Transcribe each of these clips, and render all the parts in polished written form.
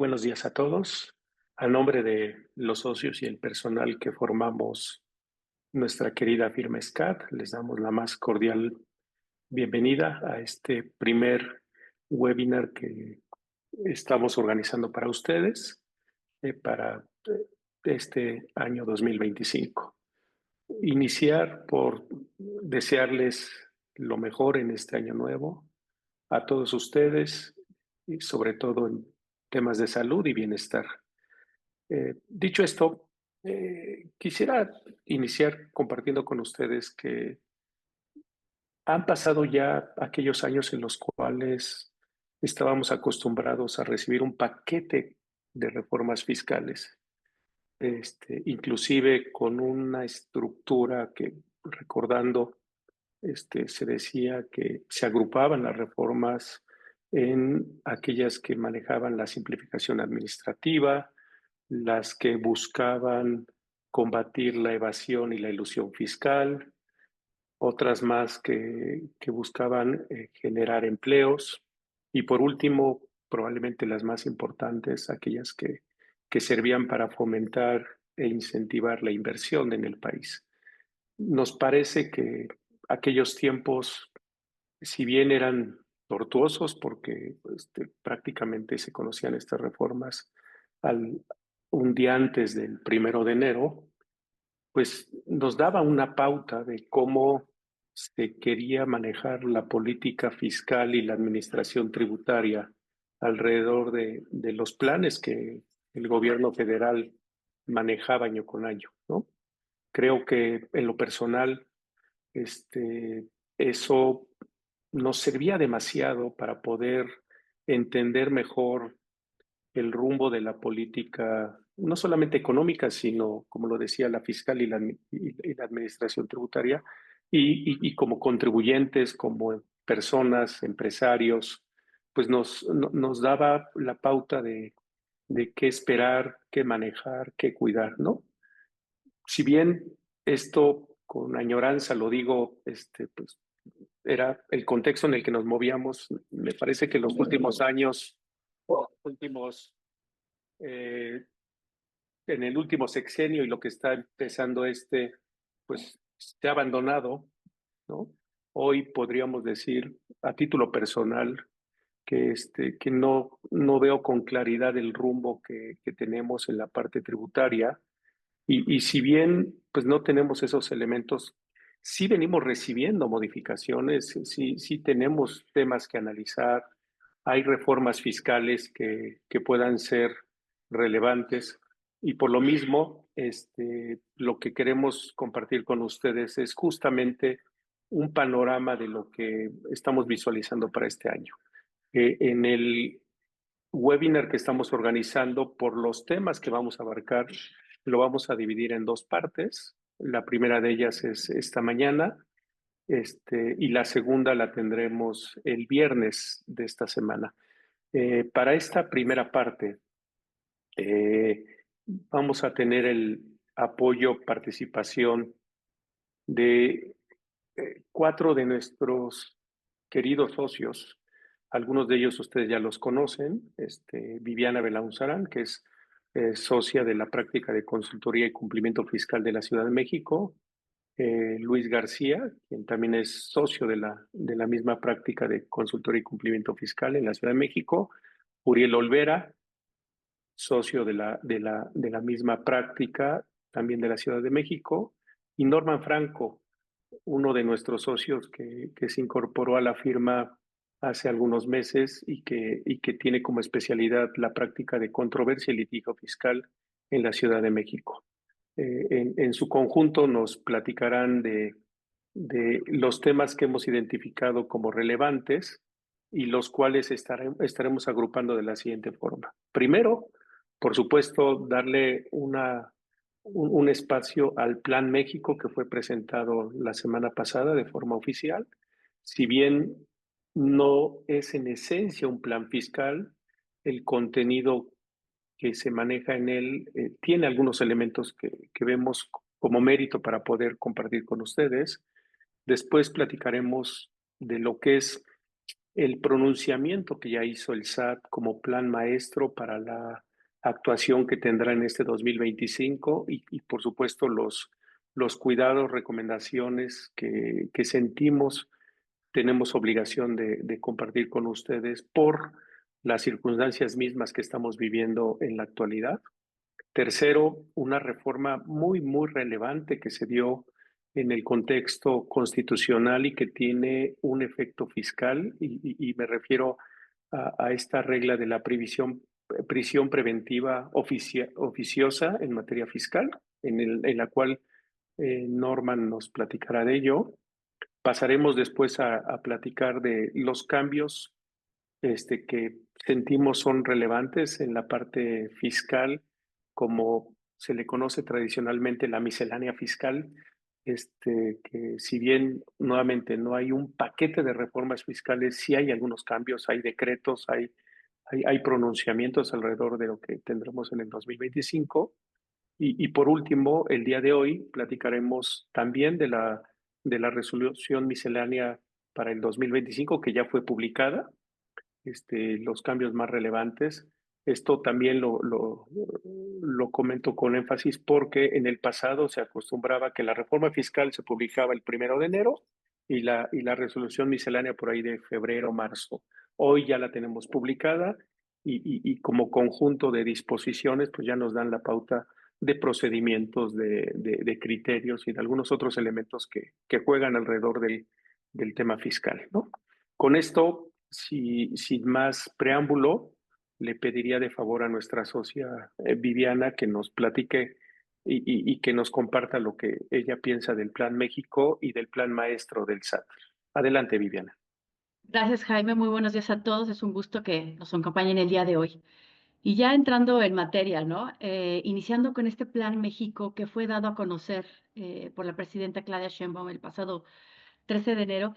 Buenos días a todos. A nombre de los socios y el personal que formamos nuestra querida firma SCAD, les damos la más cordial bienvenida a este primer webinar que estamos organizando para ustedes para este año 2025. Iniciar por desearles lo mejor en este año nuevo a todos ustedes y sobre todo en temas de salud y bienestar. Dicho esto, quisiera iniciar compartiendo con ustedes que han pasado ya aquellos años en los cuales estábamos acostumbrados a recibir un paquete de reformas fiscales, inclusive con una estructura que, recordando, se decía que se agrupaban las reformas en aquellas que manejaban la simplificación administrativa, las que buscaban combatir la evasión y la ilusión fiscal, otras más que buscaban generar empleos y por último, probablemente las más importantes, aquellas que servían para fomentar e incentivar la inversión en el país. Nos parece que aquellos tiempos, si bien eran tortuosos porque prácticamente se conocían estas reformas al, un día antes del 1 de enero, pues nos daba una pauta de cómo se quería manejar la política fiscal y la administración tributaria alrededor de los planes que el gobierno federal manejaba año con año, ¿no? Creo que en lo personal, eso nos servía demasiado para poder entender mejor el rumbo de la política, no solamente económica, sino, como lo decía, la fiscal y la administración tributaria, y como contribuyentes, como personas, empresarios, pues nos daba la pauta de qué esperar, qué manejar, qué cuidar, ¿no? Si bien esto con añoranza lo digo, pues era el contexto en el que nos movíamos, me parece que los últimos años, últimos eh, en el último sexenio y lo que está empezando pues se ha abandonado, ¿no? Hoy podríamos decir a título personal que no veo con claridad el rumbo que tenemos en la parte tributaria y si bien pues no tenemos esos elementos, sí venimos recibiendo modificaciones, sí tenemos temas que analizar, hay reformas fiscales que puedan ser relevantes y por lo mismo lo que queremos compartir con ustedes es justamente un panorama de lo que estamos visualizando para este año. En el webinar que estamos organizando, por los temas que vamos a abarcar, lo vamos a dividir en dos partes. La primera de ellas es esta mañana, y la segunda la tendremos el viernes de esta semana. Para esta primera parte, eh, vamos a tener el apoyo, participación de cuatro de nuestros queridos socios. Algunos de ellos ustedes ya los conocen. Viviana Belaunzarán, que es socia de la práctica de consultoría y cumplimiento fiscal de la Ciudad de México. Luis García, quien también es socio de la misma práctica de consultoría y cumplimiento fiscal en la Ciudad de México. Uriel Olvera, socio de la misma práctica también de la Ciudad de México. Y Norman Franco, uno de nuestros socios que se incorporó a la firma hace algunos meses y que tiene como especialidad la práctica de controversia y litigio fiscal en la Ciudad de México. En su conjunto nos platicarán de los temas que hemos identificado como relevantes y los cuales estaremos agrupando de la siguiente forma. Primero, por supuesto, darle un espacio al Plan México que fue presentado la semana pasada de forma oficial. Si bien no es en esencia un plan fiscal, el contenido que se maneja en él tiene algunos elementos que vemos como mérito para poder compartir con ustedes. Después platicaremos de lo que es el pronunciamiento que ya hizo el SAT como plan maestro para la actuación que tendrá en este 2025 y por supuesto los cuidados, recomendaciones que sentimos tenemos obligación de compartir con ustedes por las circunstancias mismas que estamos viviendo en la actualidad. Tercero, una reforma muy, muy relevante que se dio en el contexto constitucional y que tiene un efecto fiscal, y me refiero a esta regla de la prisión preventiva oficiosa en materia fiscal, en la cual Norman nos platicará de ello. Pasaremos después a platicar de los cambios que sentimos son relevantes en la parte fiscal, como se le conoce tradicionalmente la miscelánea fiscal, que si bien nuevamente no hay un paquete de reformas fiscales, sí hay algunos cambios, hay decretos, hay pronunciamientos alrededor de lo que tendremos en el 2025. Y por último, el día de hoy platicaremos también de la resolución miscelánea para el 2025 que ya fue publicada, los cambios más relevantes. Esto también lo comento con énfasis porque en el pasado se acostumbraba que la reforma fiscal se publicaba el 1 de enero y la resolución miscelánea por ahí de febrero, marzo. Hoy ya la tenemos publicada y como conjunto de disposiciones, pues ya nos dan la pauta de procedimientos, de criterios y de algunos otros elementos que juegan alrededor del tema fiscal, ¿no? Con esto, sin más preámbulo, le pediría de favor a nuestra socia Viviana que nos platique y que nos comparta lo que ella piensa del Plan México y del Plan Maestro del SAT. Adelante, Viviana. Gracias, Jaime. Muy buenos días a todos. Es un gusto que nos acompañen el día de hoy. Y ya entrando en materia, ¿no? Iniciando con este Plan México que fue dado a conocer por la presidenta Claudia Sheinbaum el pasado 13 de enero,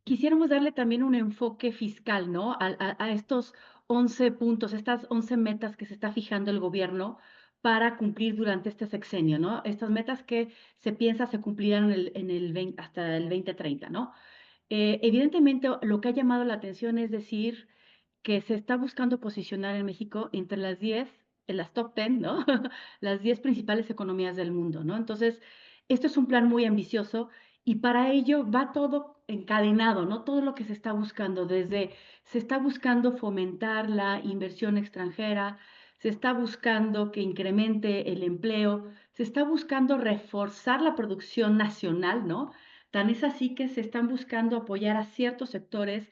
quisiéramos darle también un enfoque fiscal, ¿no? A estos 11 puntos, estas 11 metas que se está fijando el gobierno para cumplir durante este sexenio, ¿no? Estas metas que se piensa se cumplirán hasta el 2030, ¿no? Evidentemente, lo que ha llamado la atención es decir que se está buscando posicionar en México entre las 10, en las top 10, ¿no? Las 10 principales economías del mundo, ¿no? Entonces, esto es un plan muy ambicioso y para ello va todo encadenado, ¿no? Todo lo que se está buscando, se está buscando fomentar la inversión extranjera, se está buscando que incremente el empleo, se está buscando reforzar la producción nacional, ¿no? Tan es así que se están buscando apoyar a ciertos sectores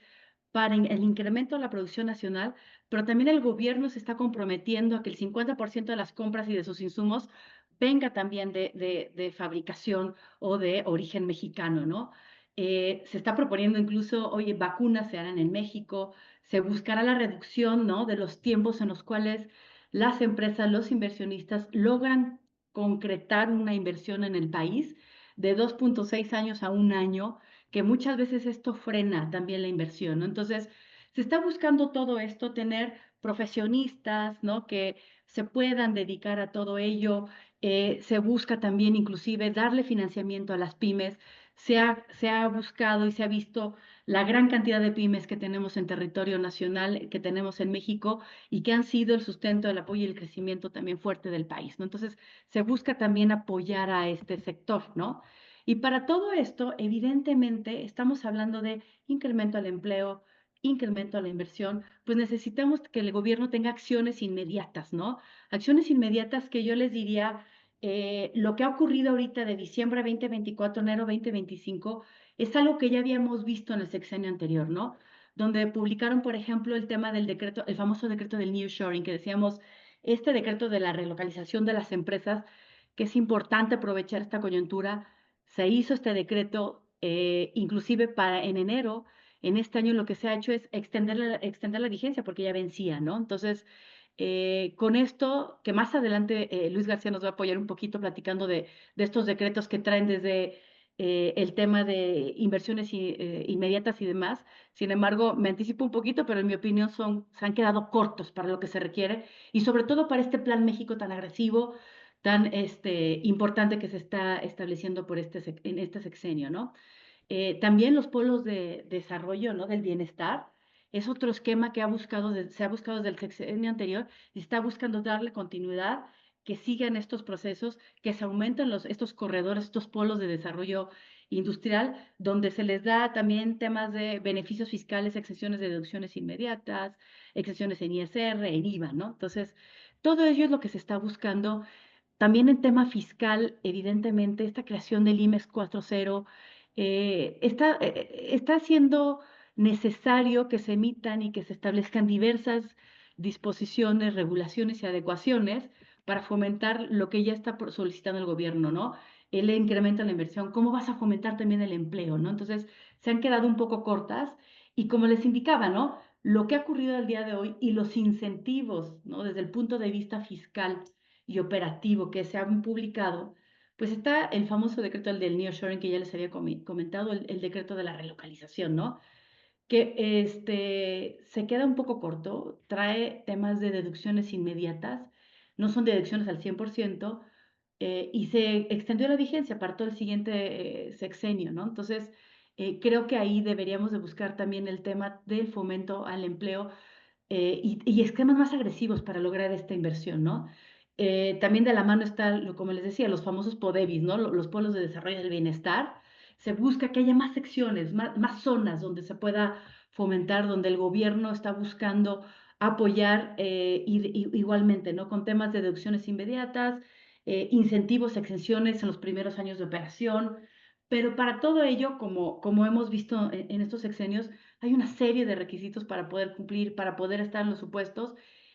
para el incremento de la producción nacional, pero también el gobierno se está comprometiendo a que el 50% de las compras y de sus insumos venga también de fabricación o de origen mexicano, ¿no? Se está proponiendo incluso, oye, vacunas se harán en México, se buscará la reducción, ¿no? De los tiempos en los cuales las empresas, los inversionistas logran concretar una inversión en el país de 2.6 años a un año, que muchas veces esto frena también la inversión, ¿no? Entonces, se está buscando todo esto, tener profesionistas, ¿no? Que se puedan dedicar a todo ello. Se busca también inclusive darle financiamiento a las pymes. Se ha buscado y se ha visto la gran cantidad de pymes que tenemos en territorio nacional, que tenemos en México y que han sido el sustento, el apoyo y el crecimiento también fuerte del país, ¿no? Entonces, se busca también apoyar a este sector, ¿no? Y para todo esto, evidentemente, estamos hablando de incremento al empleo, incremento a la inversión, pues necesitamos que el gobierno tenga acciones inmediatas, ¿no? Acciones inmediatas que yo les diría, lo que ha ocurrido ahorita de diciembre 2024, enero 2025, es algo que ya habíamos visto en el sexenio anterior, ¿no? Donde publicaron, por ejemplo, el tema del decreto, el famoso decreto del nearshoring, que decíamos, este decreto de la relocalización de las empresas, que es importante aprovechar esta coyuntura. Se hizo este decreto, inclusive para en enero, en este año lo que se ha hecho es extender la vigencia porque ya vencía, ¿no? Entonces, con esto, que más adelante Luis García nos va a apoyar un poquito platicando de estos decretos que traen desde el tema de inversiones inmediatas y demás. Sin embargo, me anticipo un poquito, pero en mi opinión se han quedado cortos para lo que se requiere y sobre todo para este Plan México tan agresivo, tan importante que se está estableciendo en este sexenio, ¿no? También los polos de desarrollo, ¿no? Del bienestar. Es otro esquema que se ha buscado desde el sexenio anterior y está buscando darle continuidad, que sigan estos procesos, que se aumenten estos corredores, estos polos de desarrollo industrial, donde se les da también temas de beneficios fiscales, exenciones de deducciones inmediatas, exenciones en ISR, en IVA, ¿no? Entonces, todo ello es lo que se está buscando. También en tema fiscal, evidentemente, esta creación del IMEX 4.0 está siendo necesario que se emitan y que se establezcan diversas disposiciones, regulaciones y adecuaciones para fomentar lo que ya está solicitando el gobierno, ¿no? El incremento en la inversión, ¿cómo vas a fomentar también el empleo, ¿no? Entonces, se han quedado un poco cortas y como les indicaba, ¿no? Lo que ha ocurrido al día de hoy y los incentivos, ¿no? Desde el punto de vista fiscal y operativo que se han publicado, pues está el famoso decreto el del nearshoring que ya les había comentado, el decreto de la relocalización, ¿no? Que se queda un poco corto, trae temas de deducciones inmediatas, no son deducciones al 100%, y se extendió la vigencia para todo el siguiente sexenio, ¿no? Entonces, creo que ahí deberíamos de buscar también el tema del fomento al empleo y esquemas más agresivos para lograr esta inversión, ¿no? También de la mano está, como les decía, los famosos PODEBIs, ¿no? Los pueblos de desarrollo del bienestar. Se busca que haya más secciones, más zonas donde se pueda fomentar, donde el gobierno está buscando apoyar igualmente, ¿no? Con temas de deducciones inmediatas, incentivos, exenciones en los primeros años de operación. Pero para todo ello, como hemos visto en estos sexenios, hay una serie de requisitos para poder cumplir, para poder estar en los supuestos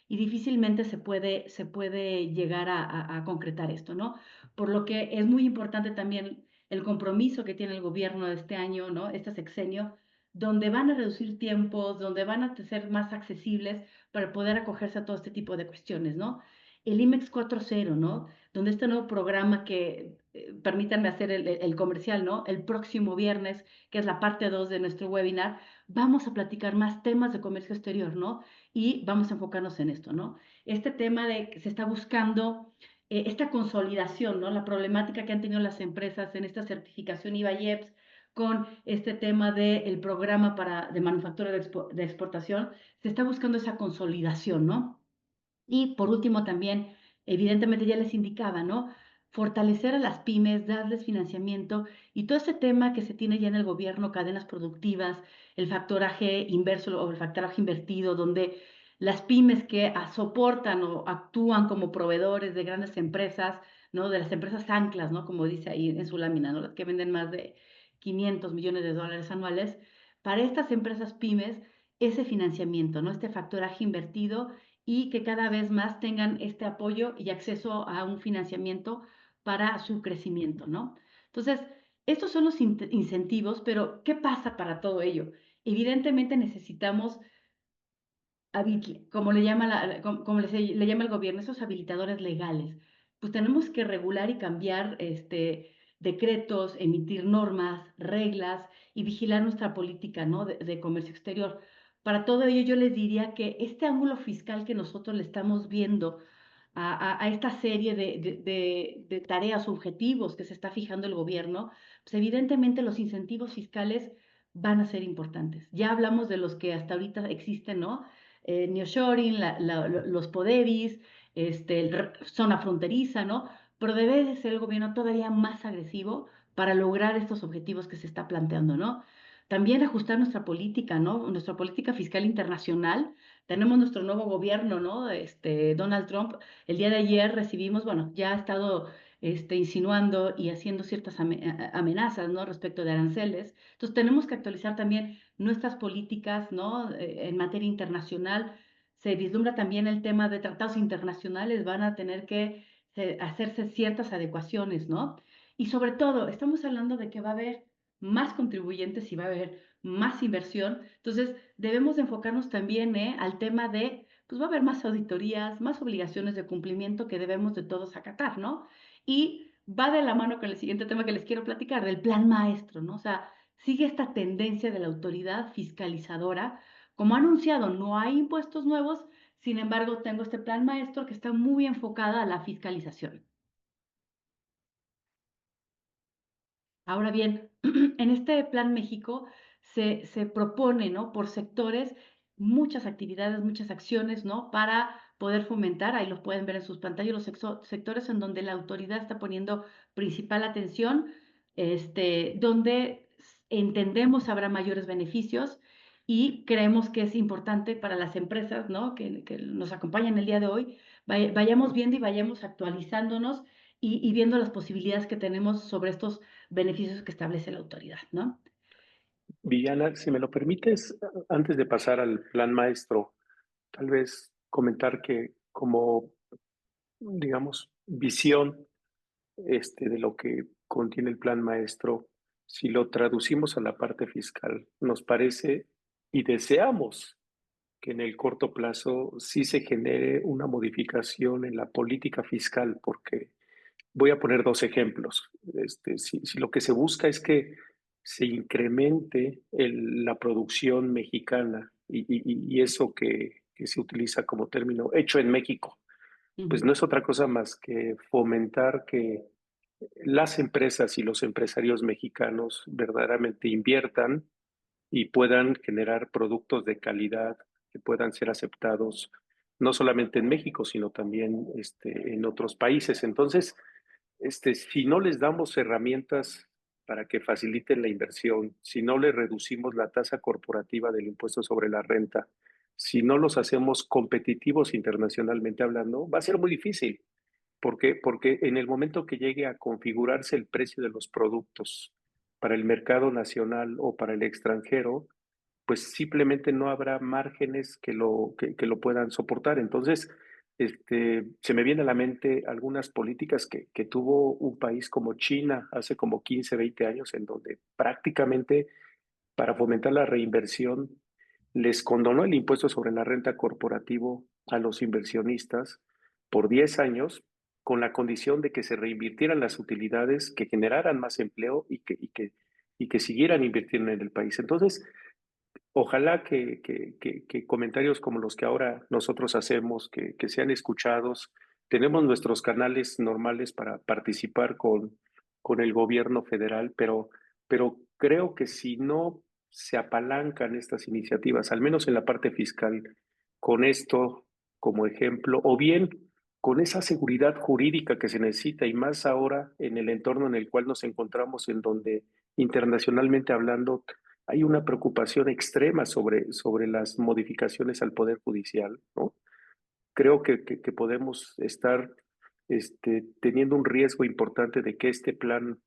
y difícilmente se puede llegar a concretar esto, ¿no? Por lo que es muy importante también el compromiso que tiene el gobierno de este año, ¿no? Este sexenio, donde van a reducir tiempos, donde van a ser más accesibles para poder acogerse a todo este tipo de cuestiones, ¿no? El IMEX 4.0, ¿no? Donde este nuevo programa que, permítanme hacer el comercial, ¿no? El próximo viernes, que es la parte 2 de nuestro webinar, vamos a platicar más temas de comercio exterior, ¿no? Y vamos a enfocarnos en esto, ¿no? Este tema de que se está buscando esta consolidación, ¿no? La problemática que han tenido las empresas en esta certificación IVA-IEPS con este tema del programa de manufactura de exportación, se está buscando esa consolidación, ¿no? Y por último también, evidentemente ya les indicaba, ¿no? Fortalecer a las pymes, darles financiamiento y todo ese tema que se tiene ya en el gobierno, cadenas productivas, el factoraje inverso o el factoraje invertido, donde las pymes que soportan o actúan como proveedores de grandes empresas, ¿no? De las empresas anclas, ¿no? Como dice ahí en su lámina, ¿no? Las que venden más de 500 millones de dólares anuales. Para estas empresas pymes, ese financiamiento, ¿no? Este factoraje invertido y que cada vez más tengan este apoyo y acceso a un financiamiento para su crecimiento, ¿no? Entonces, estos son los incentivos, pero ¿qué pasa para todo ello? Evidentemente necesitamos, como le llama, como le llama el gobierno, esos habilitadores legales. Pues tenemos que regular y cambiar decretos, emitir normas, reglas y vigilar nuestra política, ¿no? de comercio exterior. Para todo ello, yo les diría que este ángulo fiscal que nosotros le estamos viendo a esta serie de tareas, objetivos que se está fijando el gobierno, pues evidentemente los incentivos fiscales van a ser importantes. Ya hablamos de los que hasta ahorita existen, ¿no? Nearshoring, los PODEVIS, zona fronteriza, ¿no? Pero debe de ser el gobierno todavía más agresivo para lograr estos objetivos que se está planteando, ¿no? También ajustar nuestra política, ¿no? Nuestra política fiscal internacional. Tenemos nuestro nuevo gobierno, ¿no? Donald Trump. El día de ayer recibimos, bueno, ya ha estado insinuando y haciendo ciertas amenazas, ¿no? Respecto de aranceles. Entonces tenemos que actualizar también nuestras políticas, ¿no? En materia internacional. Se vislumbra también el tema de tratados internacionales, van a tener que hacerse ciertas adecuaciones, ¿no? Y sobre todo, estamos hablando de que va a haber más contribuyentes y va a haber más inversión. Entonces, debemos enfocarnos también al tema de, pues va a haber más auditorías, más obligaciones de cumplimiento que debemos de todos acatar, ¿no? Y va de la mano con el siguiente tema que les quiero platicar, del plan maestro, ¿no? O sea, sigue esta tendencia de la autoridad fiscalizadora. Como ha anunciado, no hay impuestos nuevos, sin embargo, tengo este plan maestro que está muy enfocada a la fiscalización. Ahora bien, en este Plan México se propone, ¿no?, por sectores, muchas actividades, muchas acciones, ¿no?, para poder fomentar, ahí los pueden ver en sus pantallas, los sectores en donde la autoridad está poniendo principal atención, donde entendemos habrá mayores beneficios y creemos que es importante para las empresas, ¿no?, que nos acompañan el día de hoy, vayamos viendo y vayamos actualizándonos y viendo las posibilidades que tenemos sobre estos beneficios que establece la autoridad, ¿no? Villana, si me lo permites, antes de pasar al plan maestro, tal vez comentar que como, digamos, visión de lo que contiene el plan maestro, si lo traducimos a la parte fiscal, nos parece y deseamos que en el corto plazo sí se genere una modificación en la política fiscal, porque voy a poner dos ejemplos. Si lo que se busca es que se incremente la producción mexicana y eso que se utiliza como término hecho en México, pues Ujú. no es otra cosa más que fomentar que las empresas y los empresarios mexicanos verdaderamente inviertan y puedan generar productos de calidad que puedan ser aceptados no solamente en México, sino también en otros países. Entonces, si no les damos herramientas para que faciliten la inversión, si no les reducimos la tasa corporativa del impuesto sobre la renta, si no los hacemos competitivos internacionalmente hablando, va a ser muy difícil. ¿Por qué? Porque en el momento que llegue a configurarse el precio de los productos para el mercado nacional o para el extranjero, pues simplemente no habrá márgenes que lo puedan soportar. Entonces, se me viene a la mente algunas políticas que tuvo un país como China hace como 15, 20 años, en donde prácticamente para fomentar la reinversión les condonó el impuesto sobre la renta corporativo a los inversionistas por 10 años con la condición de que se reinvirtieran las utilidades, que generaran más empleo y que siguieran invirtiendo en el país. Entonces, ojalá que comentarios como los que ahora nosotros hacemos, que sean escuchados. Tenemos nuestros canales normales para participar con el gobierno federal, pero creo que si no se apalancan estas iniciativas, al menos en la parte fiscal, con esto como ejemplo, o bien con esa seguridad jurídica que se necesita, y más ahora en el entorno en el cual nos encontramos, en donde internacionalmente hablando, hay una preocupación extrema sobre las modificaciones al Poder Judicial, ¿no? Creo que podemos estar teniendo un riesgo importante de que este plan,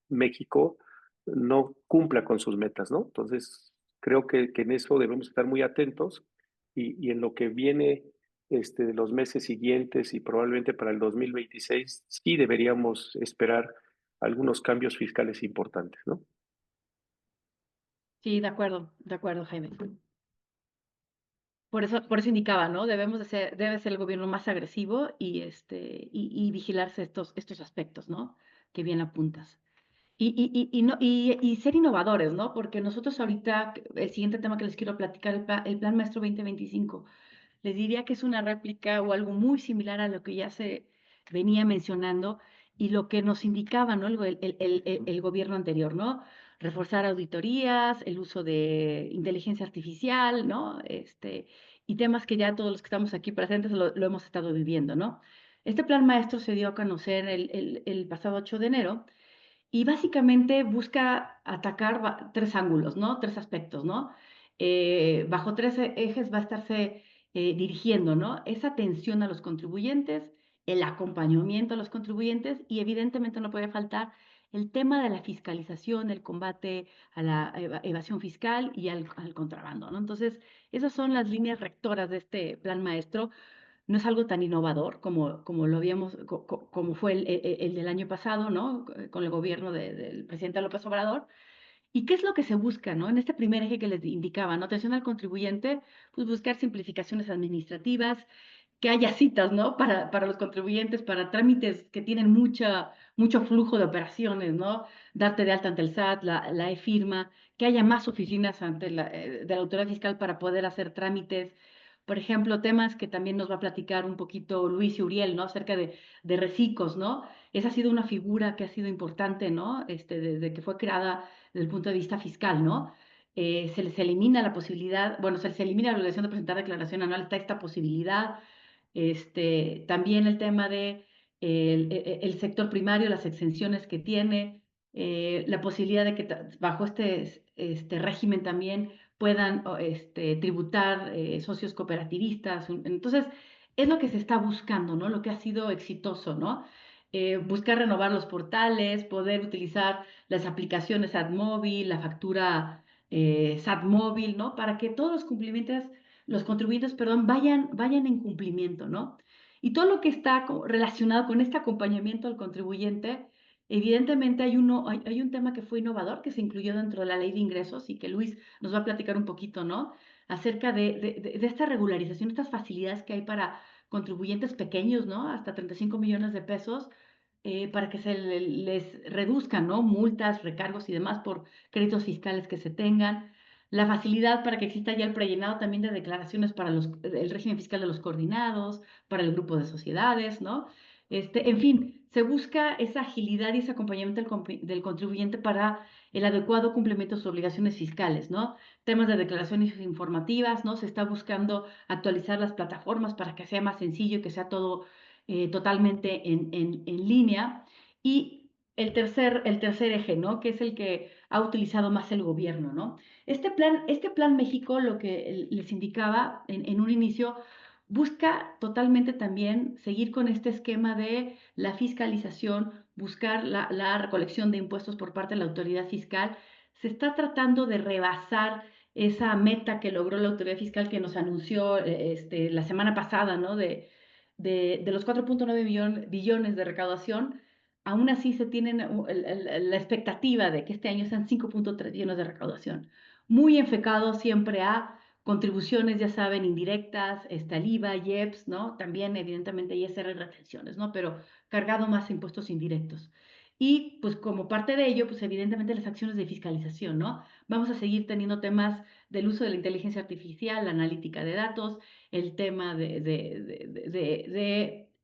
México, no cumpla con sus metas, ¿no? Entonces, creo que en eso debemos estar muy atentos y en lo que viene de los meses siguientes y probablemente para el 2026, sí deberíamos esperar algunos cambios fiscales importantes, ¿no? Sí, de acuerdo, Jaime. Por eso indicaba, ¿no? Debe ser el gobierno más agresivo y vigilarse estos aspectos, ¿no? Que bien apuntas. Y ser innovadores, ¿no? Porque nosotros ahorita, el siguiente tema que les quiero platicar, el Plan Maestro 2025. Les diría que es una réplica o algo muy similar a lo que ya se venía mencionando y lo que nos indicaba, ¿no? El gobierno anterior, ¿no? Reforzar auditorías, el uso de inteligencia artificial, ¿no? Y temas que ya todos los que estamos aquí presentes lo hemos estado viviendo, ¿no? Este plan maestro se dio a conocer el pasado 8 de enero y básicamente busca atacar tres ángulos, ¿no? Tres aspectos, ¿no? Bajo tres ejes va a estarse dirigiendo, ¿no? Esa atención a los contribuyentes, el acompañamiento a los contribuyentes y evidentemente no puede faltar el tema de la fiscalización, el combate a la evasión fiscal y al contrabando, ¿no? Entonces, esas son las líneas rectoras de este plan maestro. No es algo tan innovador como lo habíamos, como fue el del año pasado, ¿no? Con el gobierno del presidente López Obrador. ¿Y qué es lo que se busca, no? En este primer eje que les indicaba, ¿no? Atención al contribuyente, pues buscar simplificaciones administrativas, que haya citas, ¿no? Para los contribuyentes, para trámites que tienen mucho flujo de operaciones, ¿no? Darte de alta ante el SAT, la e-firma, que haya más oficinas ante de la autoridad fiscal para poder hacer trámites, Por ejemplo, temas que también nos va a platicar un poquito Luis y Uriel, ¿no? Acerca de Recicos, ¿no? Esa ha sido una figura que ha sido importante, ¿no? Desde que fue creada desde el punto de vista fiscal, ¿no? Se les elimina la posibilidad, bueno, se les elimina la obligación de presentar declaración anual, está esta posibilidad. También el tema de el sector primario, las exenciones que tiene, la posibilidad de que bajo este régimen también puedan tributar socios cooperativistas. Entonces, es lo que se está buscando, ¿no? Lo que ha sido exitoso, ¿no? Buscar renovar los portales, poder utilizar las aplicaciones AdMóvil, la factura SAT móvil, ¿no? Para que todos los contribuyentes, perdón, vayan en cumplimiento, ¿no? Y todo lo que está relacionado con este acompañamiento al contribuyente, evidentemente hay un tema que fue innovador, que se incluyó dentro de la ley de ingresos y que Luis nos va a platicar un poquito, ¿no? Acerca de esta regularización, estas facilidades que hay para contribuyentes pequeños, ¿no? Hasta 35 millones de pesos, para que les reduzcan, ¿no? Multas, recargos y demás por créditos fiscales que se tengan. La facilidad para que exista ya el prellenado también de declaraciones para el régimen fiscal de los coordinados, para el grupo de sociedades, ¿no? En fin, se busca esa agilidad y ese acompañamiento del contribuyente para el adecuado cumplimiento de sus obligaciones fiscales, ¿no? Temas de declaraciones informativas, ¿no? Se está buscando actualizar las plataformas para que sea más sencillo y que sea todo totalmente en línea. Y el tercer eje, ¿no? Que es el que ha utilizado más el gobierno, ¿no? Este plan México, lo que les indicaba en un inicio, busca totalmente también seguir con este esquema de la fiscalización, buscar la recolección de impuestos por parte de la autoridad fiscal. Se está tratando de rebasar esa meta que logró la autoridad fiscal que nos anunció la semana pasada, ¿no? De los 4.9 billones de recaudación, aún así se tienen la expectativa de que este año sean 5.3 billones de recaudación. Muy enfocado siempre a contribuciones, ya saben, indirectas, al IVA, IEPS, ¿no? También, evidentemente, ISR y retenciones, ¿no? Pero cargado más a impuestos indirectos. Y, pues, como parte de ello, pues, evidentemente, las acciones de fiscalización, ¿no? Vamos a seguir teniendo temas del uso de la inteligencia artificial, la analítica de datos, el tema de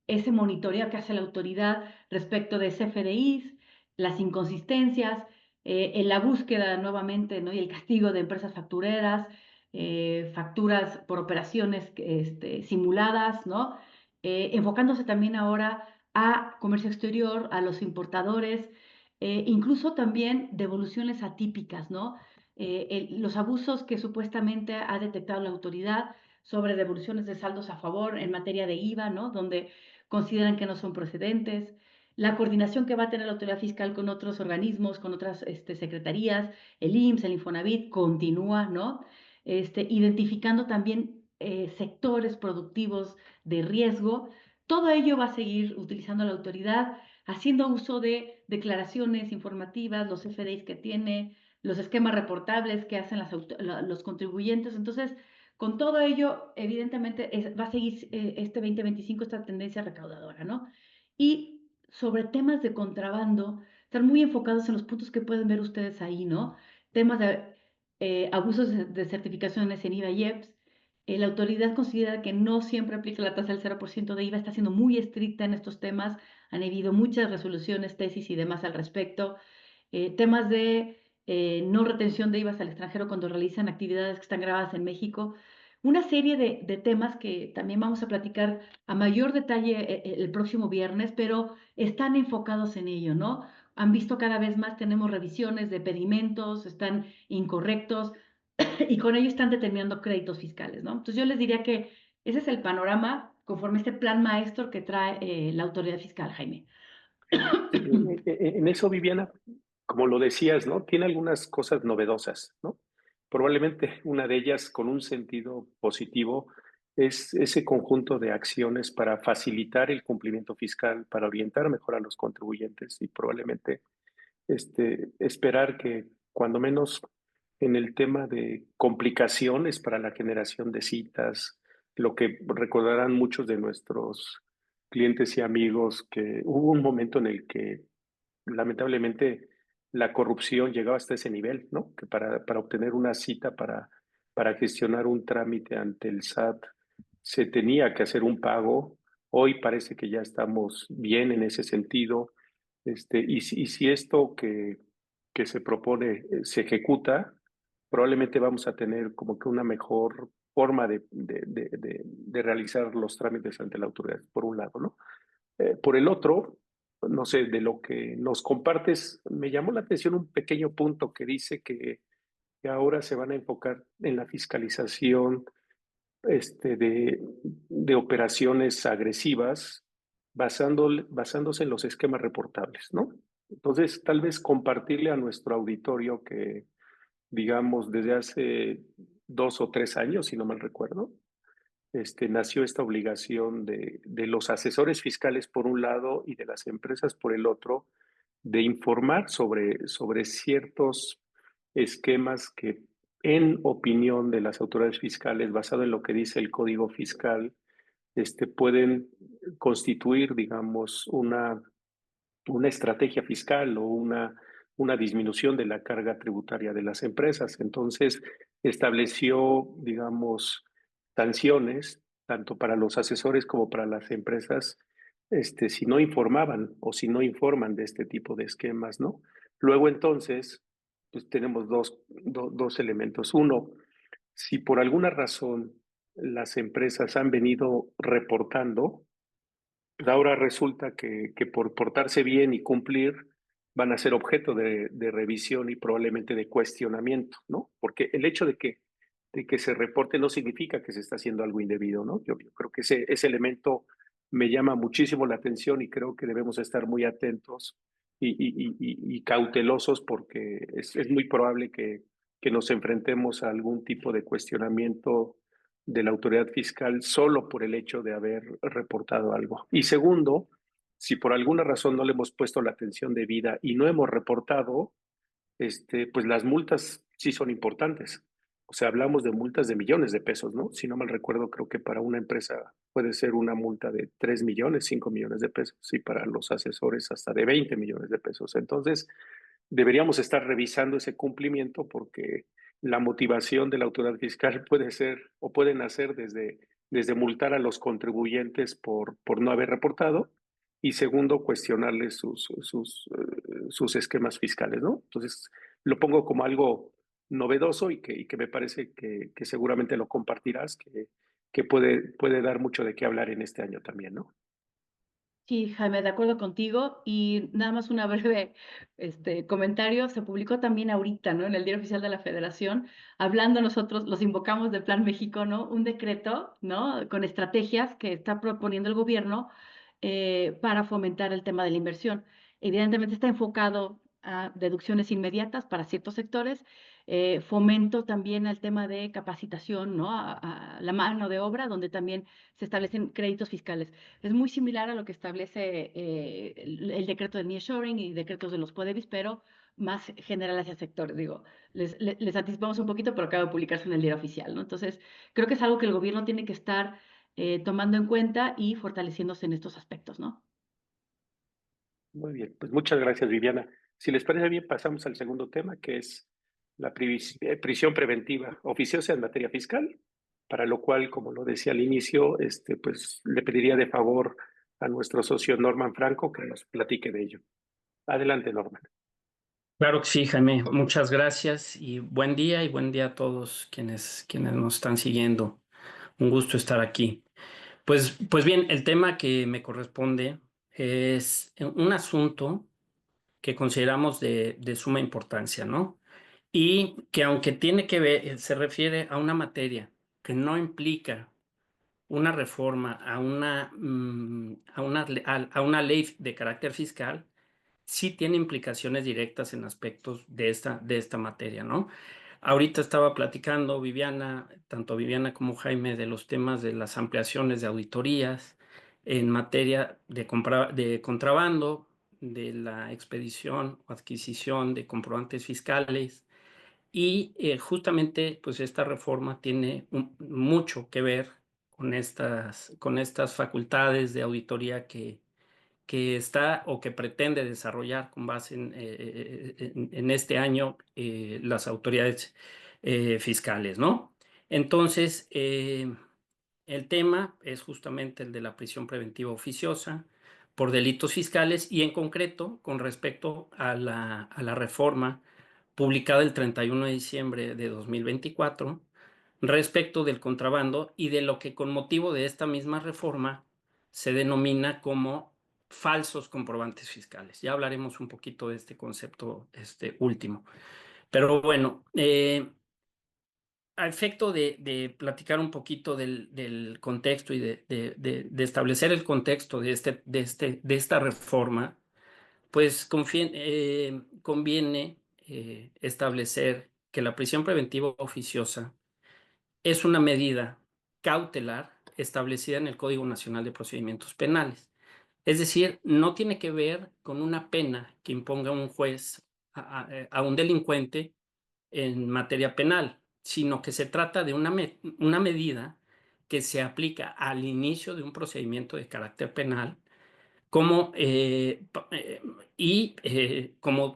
ese monitoreo que hace la autoridad respecto de CFDIs, las inconsistencias, en la búsqueda nuevamente, ¿no? Y el castigo de empresas factureras, facturas por operaciones simuladas, ¿no? Enfocándose también ahora a comercio exterior, a los importadores, incluso también devoluciones atípicas, ¿no? Los abusos que supuestamente ha detectado la autoridad sobre devoluciones de saldos a favor en materia de IVA, ¿no? Donde consideran que no son procedentes, la coordinación que va a tener la autoridad fiscal con otros organismos, con otras secretarías, el IMSS, el Infonavit, continúa, ¿no? Identificando también sectores productivos de riesgo. Todo ello va a seguir utilizando la autoridad, haciendo uso de declaraciones informativas, los FDIs que tiene, los esquemas reportables que hacen los contribuyentes. Entonces, con todo ello, evidentemente, va a seguir este 2025 esta tendencia recaudadora, ¿no? Y sobre temas de contrabando, estar muy enfocados en los puntos que pueden ver ustedes ahí, ¿no? Temas de abusos de certificaciones en IVA y IEPS. La autoridad considera que no siempre aplica la tasa del 0% de IVA, está siendo muy estricta en estos temas. Han habido muchas resoluciones, tesis y demás al respecto. Temas de no retención de IVAs al extranjero cuando realizan actividades que están grabadas en México. Una serie de temas que también vamos a platicar a mayor detalle el próximo viernes, pero están enfocados en ello, ¿no? Han visto cada vez más, tenemos revisiones de pedimentos, están incorrectos y con ello están determinando créditos fiscales, ¿no? Entonces yo les diría que ese es el panorama conforme este plan maestro que trae la autoridad fiscal, Jaime. En eso, Viviana, como lo decías, ¿no? Tiene algunas cosas novedosas, ¿no? Probablemente una de ellas con un sentido positivo es ese conjunto de acciones para facilitar el cumplimiento fiscal, para orientar mejor a los contribuyentes y probablemente esperar que cuando menos en el tema de complicaciones para la generación de citas, lo que recordarán muchos de nuestros clientes y amigos, que hubo un momento en el que lamentablemente la corrupción llegaba hasta ese nivel, ¿no? Que para obtener una cita para gestionar un trámite ante el SAT se tenía que hacer un pago. Hoy parece que ya estamos bien en ese sentido. Y si esto que se propone se ejecuta, probablemente vamos a tener como que una mejor forma de realizar los trámites ante la autoridad, por un lado, ¿no? Por el otro, no sé, de lo que nos compartes, me llamó la atención un pequeño punto que dice que ahora se van a enfocar en la fiscalización de operaciones agresivas basándose en los esquemas reportables, ¿no? Entonces, tal vez compartirle a nuestro auditorio que, digamos, desde hace 2 o 3 años, si no mal recuerdo, nació esta obligación de los asesores fiscales por un lado y de las empresas por el otro, de informar sobre ciertos esquemas que, en opinión de las autoridades fiscales, basado en lo que dice el Código Fiscal, pueden constituir, digamos, una estrategia fiscal o una disminución de la carga tributaria de las empresas. Entonces, estableció, digamos, sanciones tanto para los asesores como para las empresas, si no informaban o si no informan de este tipo de esquemas, ¿no? Luego, entonces, pues tenemos dos elementos. Uno, si por alguna razón las empresas han venido reportando, pues ahora resulta que por portarse bien y cumplir van a ser objeto de revisión y probablemente de cuestionamiento, ¿no? Porque el hecho de que se reporte no significa que se está haciendo algo indebido, ¿no? Yo creo que ese elemento me llama muchísimo la atención y creo que debemos estar muy atentos y cautelosos porque es muy probable que nos enfrentemos a algún tipo de cuestionamiento de la autoridad fiscal solo por el hecho de haber reportado algo. Y segundo, si por alguna razón no le hemos puesto la atención debida y no hemos reportado, pues las multas sí son importantes. O sea, hablamos de multas de millones de pesos, ¿no? Si no mal recuerdo, creo que para una empresa puede ser una multa de 3 millones, 5 millones de pesos, y para los asesores hasta de 20 millones de pesos. Entonces, deberíamos estar revisando ese cumplimiento porque la motivación de la autoridad fiscal puede ser o pueden hacer desde multar a los contribuyentes por no haber reportado y segundo, cuestionarles sus esquemas fiscales, ¿no? Entonces, lo pongo como algo novedoso y que me parece que seguramente lo compartirás, que puede dar mucho de qué hablar en este año también, ¿no? Sí, Jaime, de acuerdo contigo. Y nada más una breve comentario. Se publicó también ahorita, ¿no? En el Diario Oficial de la Federación, hablando nosotros, los invocamos de Plan México, ¿no? Un decreto, ¿no? Con estrategias que está proponiendo el gobierno para fomentar el tema de la inversión. Evidentemente está enfocado a deducciones inmediatas para ciertos sectores, fomento también al tema de capacitación, ¿no? A la mano de obra, donde también se establecen créditos fiscales. Es muy similar a lo que establece el decreto de nearshoring y decretos de los PODEVIS, pero más general hacia sectores. Digo, les anticipamos un poquito, pero acaba de publicarse en el diario oficial, ¿no? Entonces, creo que es algo que el gobierno tiene que estar tomando en cuenta y fortaleciéndose en estos aspectos, ¿no? Muy bien, pues muchas gracias, Viviana. Si les parece bien, pasamos al segundo tema, que es la prisión preventiva oficiosa en materia fiscal, para lo cual, como lo decía al inicio, pues le pediría de favor a nuestro socio Norman Franco que nos platique de ello. Adelante, Norman. Claro que sí, Jaime. Muchas gracias y buen día a todos quienes nos están siguiendo. Un gusto estar aquí. Pues bien, el tema que me corresponde es un asunto que consideramos de suma importancia, ¿no? Y que aunque tiene que ver, se refiere a una materia que no implica una reforma a una ley de carácter fiscal, sí tiene implicaciones directas en aspectos de esta materia, ¿no? Ahorita estaba platicando tanto Viviana como Jaime, de los temas de las ampliaciones de auditorías en materia de contrabando, de la expedición o adquisición de comprobantes fiscales. Y justamente, pues esta reforma tiene mucho que ver con estas facultades de auditoría que está o que pretende desarrollar con base en este año las autoridades fiscales, ¿no? Entonces, El tema es justamente el de la prisión preventiva oficiosa por delitos fiscales y en concreto con respecto a la reforma publicada el 31 de diciembre de 2024 respecto del contrabando y de lo que con motivo de esta misma reforma se denomina como falsos comprobantes fiscales. Ya hablaremos un poquito de este concepto último. Pero bueno, a efecto de platicar un poquito del contexto y de establecer el contexto de esta reforma, pues conviene establecer que la prisión preventiva oficiosa es una medida cautelar establecida en el Código Nacional de Procedimientos Penales. Es decir, no tiene que ver con una pena que imponga un juez a un delincuente en materia penal, sino que se trata de una medida que se aplica al inicio de un procedimiento de carácter penal como,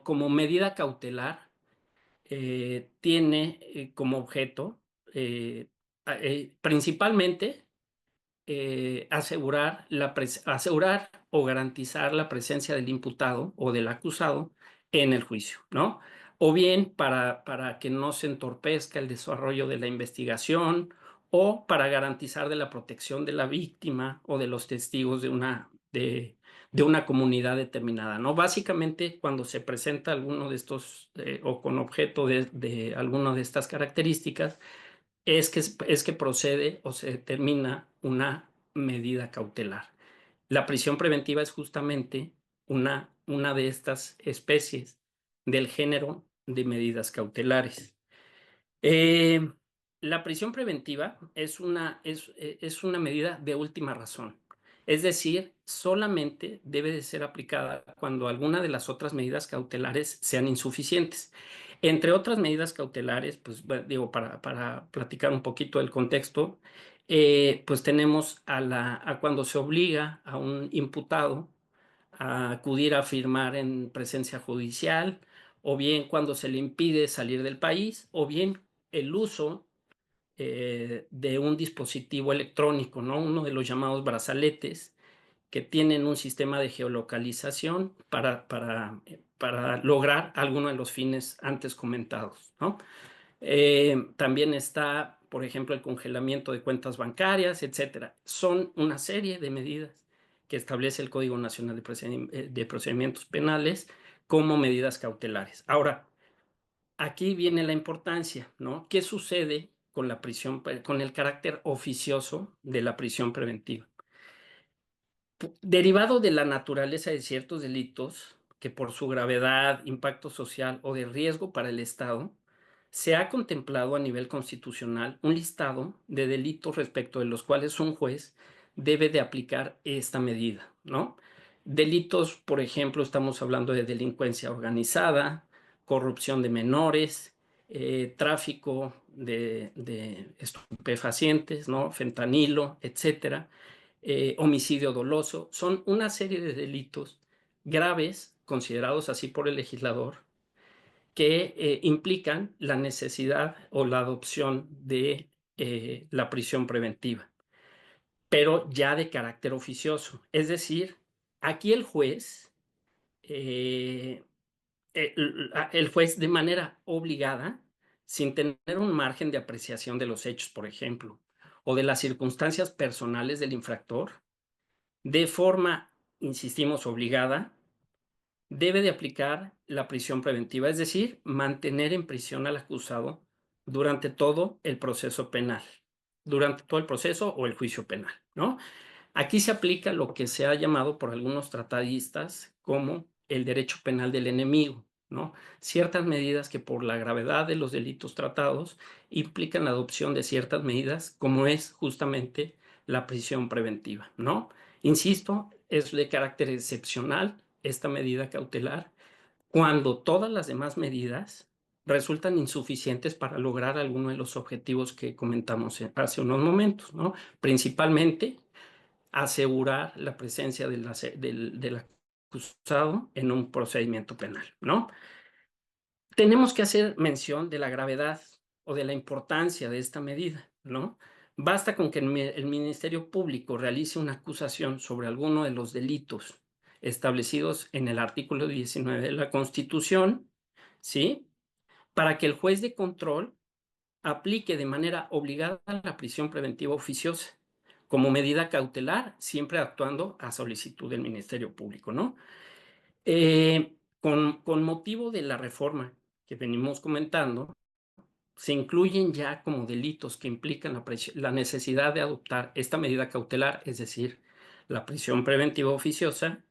como medida cautelar. Tiene como objeto principalmente asegurar o garantizar la presencia del imputado o del acusado en el juicio, ¿no? O bien para que no se entorpezca el desarrollo de la investigación o para garantizar de la protección de la víctima o de los testigos de una comunidad determinada, ¿no? Básicamente, cuando se presenta alguno de estos o con objeto de alguna de estas características, es que procede o se determina una medida cautelar. La prisión preventiva es justamente una de estas especies del género de medidas cautelares. Eh, la prisión preventiva es una medida de última razón. Es decir, solamente debe de ser aplicada cuando alguna de las otras medidas cautelares sean insuficientes. Entre otras medidas cautelares, pues digo, para platicar un poquito del contexto, pues tenemos a cuando se obliga a un imputado a acudir a firmar en presencia judicial, o bien cuando se le impide salir del país, o bien el uso de un dispositivo electrónico, ¿no? Uno de los llamados brazaletes, que tienen un sistema de geolocalización para lograr alguno de los fines antes comentados, ¿no? También está, por ejemplo, el congelamiento de cuentas bancarias, etcétera. Son una serie de medidas que establece el Código Nacional de Procedimientos Penales como medidas cautelares. Ahora, aquí viene la importancia, ¿no? ¿Qué sucede con la prisión, con el carácter oficioso de la prisión preventiva? Derivado de la naturaleza de ciertos delitos, que por su gravedad, impacto social o de riesgo para el Estado, se ha contemplado a nivel constitucional un listado de delitos respecto de los cuales un juez debe de aplicar esta medida, ¿no? Delitos, por ejemplo, estamos hablando de delincuencia organizada, corrupción de menores, tráfico de estupefacientes, ¿no? Fentanilo, etcétera, homicidio doloso. Son una serie de delitos graves, considerados así por el legislador, que implican la necesidad o la adopción de la prisión preventiva, pero ya de carácter oficioso. Es decir, aquí eh, el juez de manera obligada, sin tener un margen de apreciación de los hechos, por ejemplo, o de las circunstancias personales del infractor, de forma, insistimos, obligada, debe de aplicar la prisión preventiva, es decir, mantener en prisión al acusado durante todo el proceso penal, durante todo el proceso o el juicio penal, ¿no? Aquí se aplica lo que se ha llamado por algunos tratadistas como el derecho penal del enemigo, ¿no? Ciertas medidas que por la gravedad de los delitos tratados implican la adopción de ciertas medidas, como es justamente la prisión preventiva, ¿no? Insisto, es de carácter excepcional esta medida cautelar cuando todas las demás medidas resultan insuficientes para lograr alguno de los objetivos que comentamos hace unos momentos, ¿no? Principalmente asegurar la presencia del acusado en un procedimiento penal, ¿no? Tenemos que hacer mención de la gravedad o de la importancia de esta medida, ¿no? Basta con que el Ministerio Público realice una acusación sobre alguno de los delitos establecidos en el artículo 19 de la Constitución, ¿sí? Para que el juez de control aplique de manera obligada la prisión preventiva oficiosa como medida cautelar, siempre actuando a solicitud del Ministerio Público, ¿no? Con motivo de la reforma que venimos comentando, se incluyen ya como delitos que implican la necesidad de adoptar esta medida cautelar, es decir, la prisión preventiva oficiosa,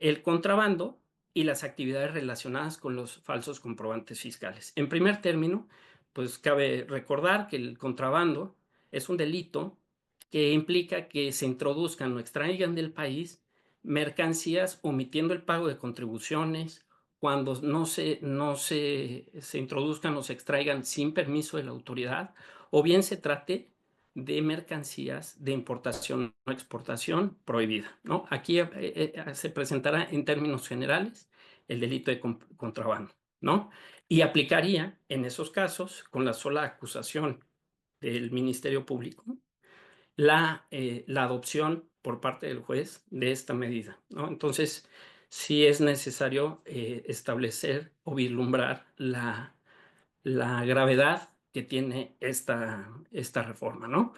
el contrabando y las actividades relacionadas con los falsos comprobantes fiscales. En primer término, pues cabe recordar que el contrabando es un delito que implica que se introduzcan o extraigan del país mercancías omitiendo el pago de contribuciones, cuando se introduzcan o se extraigan sin permiso de la autoridad, o bien se trate de mercancías de importación o exportación prohibida, ¿no? Aquí se presentará en términos generales el delito de contrabando, ¿no? Y aplicaría en esos casos, con la sola acusación del Ministerio Público, la adopción por parte del juez de esta medida, ¿no? Entonces, sí es necesario establecer o vislumbrar la gravedad que tiene esta reforma, ¿no?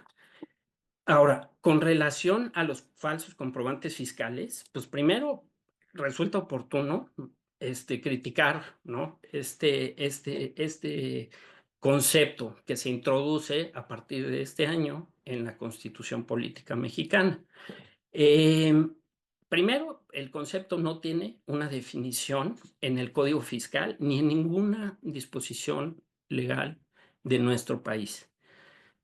Ahora, con relación a los falsos comprobantes fiscales, pues primero resulta oportuno criticar, ¿no? Este concepto que se introduce a partir de este año en la Constitución Política Mexicana. Primero, el concepto no tiene una definición en el Código Fiscal ni en ninguna disposición legal de nuestro país.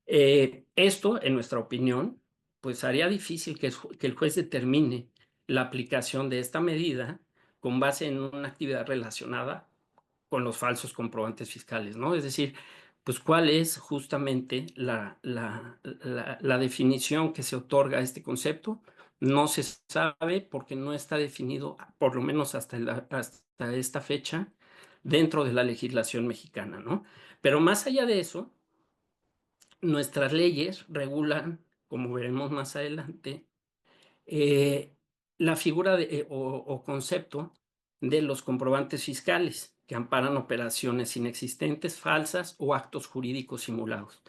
Esto, en nuestra opinión, pues haría difícil que el juez determine la aplicación de esta medida con base en una actividad relacionada con los falsos comprobantes fiscales, ¿no? Es decir, pues cuál es justamente la definición que se otorga a este concepto. No se sabe porque no está definido, por lo menos hasta esta fecha, dentro de la legislación mexicana, ¿no? Pero más allá de eso, nuestras leyes regulan, como veremos más adelante, eh, la figura o concepto de los comprobantes fiscales que amparan operaciones inexistentes, falsas o actos jurídicos simulados.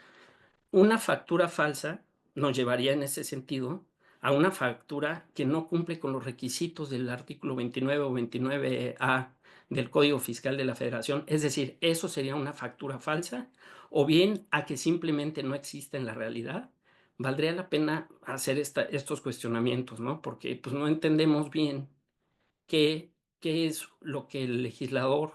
Una factura falsa nos llevaría en ese sentido a una factura que no cumple con los requisitos del artículo 29 o 29A del Código Fiscal de la Federación. Es decir, eso sería una factura falsa, o bien a que simplemente no existe en la realidad. Valdría la pena hacer estos cuestionamientos, ¿no? Porque pues, no entendemos bien qué, qué es lo que el legislador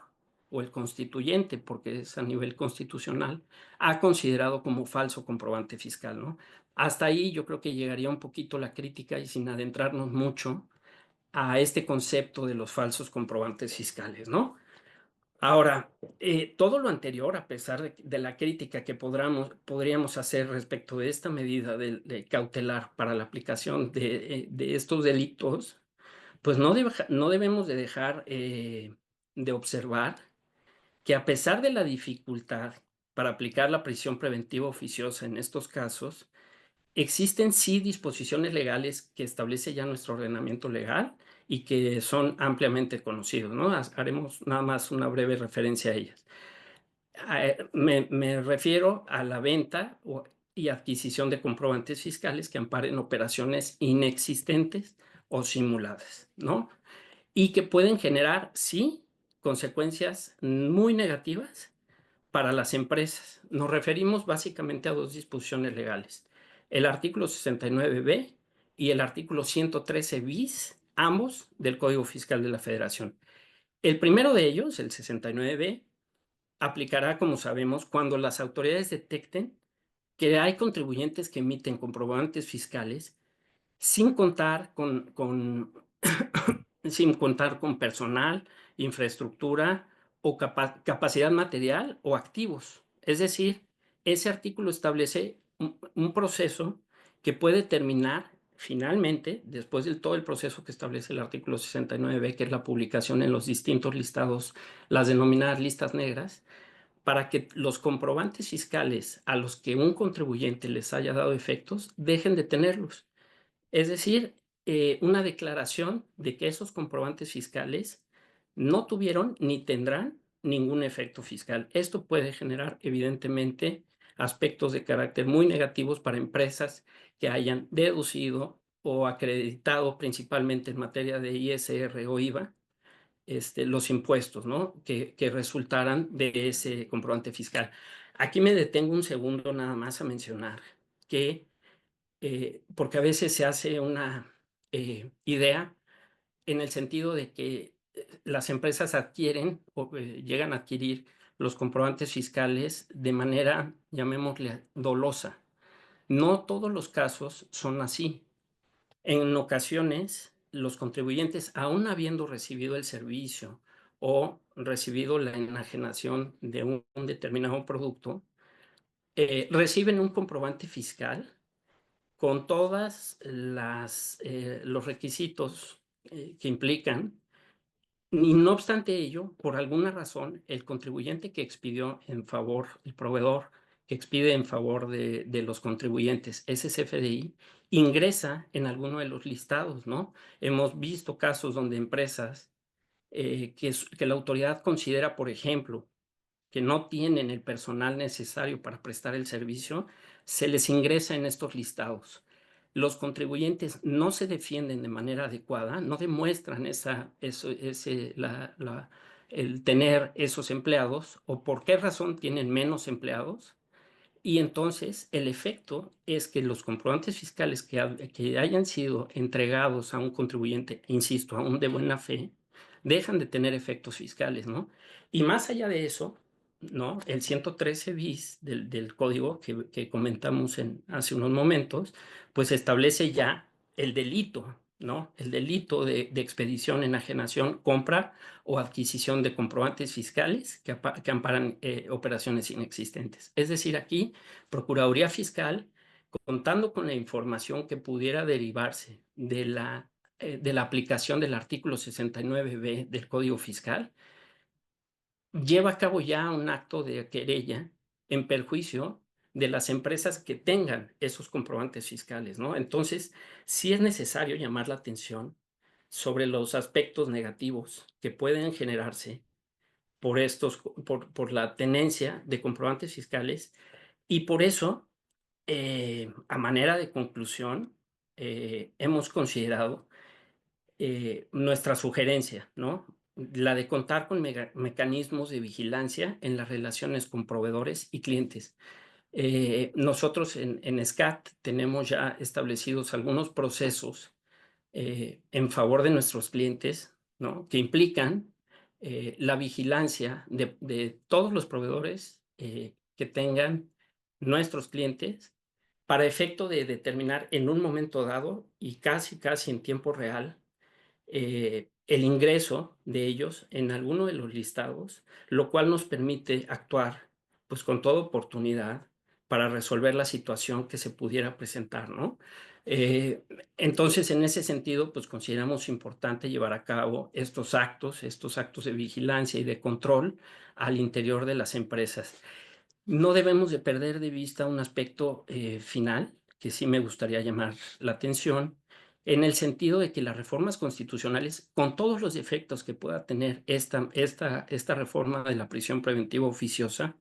o el constituyente, porque es a nivel constitucional, ha considerado como falso comprobante fiscal, ¿no? Hasta ahí yo creo que llegaría un poquito la crítica y sin adentrarnos mucho a este concepto de los falsos comprobantes fiscales, ¿no? Ahora, todo lo anterior, a pesar de la crítica que podríamos hacer respecto de esta medida de cautelar para la aplicación de estos delitos, pues no debemos de dejar de observar que a pesar de la dificultad para aplicar la prisión preventiva oficiosa en estos casos, existen sí disposiciones legales que establece ya nuestro ordenamiento legal y que son ampliamente conocidos, ¿no? Haremos nada más una breve referencia a ellas. Me refiero a la venta y adquisición de comprobantes fiscales que amparen operaciones inexistentes o simuladas, ¿no? Y que pueden generar, sí, consecuencias muy negativas para las empresas. Nos referimos básicamente a dos disposiciones legales, el artículo 69b y el artículo 113 bis, ambos del Código Fiscal de la Federación. El primero de ellos, el 69b, aplicará, como sabemos, cuando las autoridades detecten que hay contribuyentes que emiten comprobantes fiscales sin contar sin contar con personal, infraestructura o capacidad material o activos. Es decir, ese artículo establece un proceso que puede terminar finalmente, después de todo el proceso que establece el artículo 69, que es la publicación en los distintos listados, las denominadas listas negras, para que los comprobantes fiscales a los que un contribuyente les haya dado efectos dejen de tenerlos. Es decir, una declaración de que esos comprobantes fiscales no tuvieron ni tendrán ningún efecto fiscal. Esto puede generar, evidentemente, aspectos de carácter muy negativos para empresas que hayan deducido o acreditado, principalmente en materia de ISR o IVA, los impuestos, ¿no? Que resultaran de ese comprobante fiscal. Aquí me detengo un segundo nada más a mencionar que, porque a veces se hace una idea en el sentido de que las empresas adquieren o llegan a adquirir los comprobantes fiscales de manera, llamémosle, dolosa. No todos los casos son así. En ocasiones, los contribuyentes, aún habiendo recibido el servicio o recibido la enajenación de un determinado producto, reciben un comprobante fiscal con todas los requisitos que implican, y no obstante ello, por alguna razón, el contribuyente que expidió en favor, el proveedor que expide en favor de los contribuyentes, ese CFDI, ingresa en alguno de los listados, ¿no? Hemos visto casos donde empresas que la autoridad considera, por ejemplo, que no tienen el personal necesario para prestar el servicio, se les ingresa en estos listados. Los contribuyentes no se defienden de manera adecuada, no demuestran el tener esos empleados o por qué razón tienen menos empleados. Y entonces el efecto es que los comprobantes fiscales que hayan sido entregados a un contribuyente, insisto, aún de buena fe, dejan de tener efectos fiscales, ¿no? Y más allá de eso, ¿no? El 113 bis del código que comentamos hace unos momentos, pues establece ya el delito, ¿no? El delito de expedición, enajenación, compra o adquisición de comprobantes fiscales que amparan operaciones inexistentes. Es decir, aquí, Procuraduría Fiscal, contando con la información que pudiera derivarse de la aplicación del artículo 69b del Código Fiscal, lleva a cabo ya un acto de querella en perjuicio de las empresas que tengan esos comprobantes fiscales, ¿no? Entonces, sí es necesario llamar la atención sobre los aspectos negativos que pueden generarse por la tenencia de comprobantes fiscales, y por eso, a manera de conclusión, hemos considerado nuestra sugerencia, ¿no? La de contar con mecanismos de vigilancia en las relaciones con proveedores y clientes. Nosotros en SCAT tenemos ya establecidos algunos procesos en favor de nuestros clientes, ¿no? Que implican la vigilancia de todos los proveedores que tengan nuestros clientes para efecto de determinar en un momento dado y casi en tiempo real el ingreso de ellos en alguno de los listados, lo cual nos permite actuar pues con toda oportunidad para resolver la situación que se pudiera presentar, ¿no? Eh, entonces, en ese sentido, pues consideramos importante llevar a cabo estos actos de vigilancia y de control al interior de las empresas. No debemos de perder de vista un aspecto final que sí me gustaría llamar la atención, en el sentido de que las reformas constitucionales, con todos los defectos que pueda tener esta reforma de la prisión preventiva oficiosa,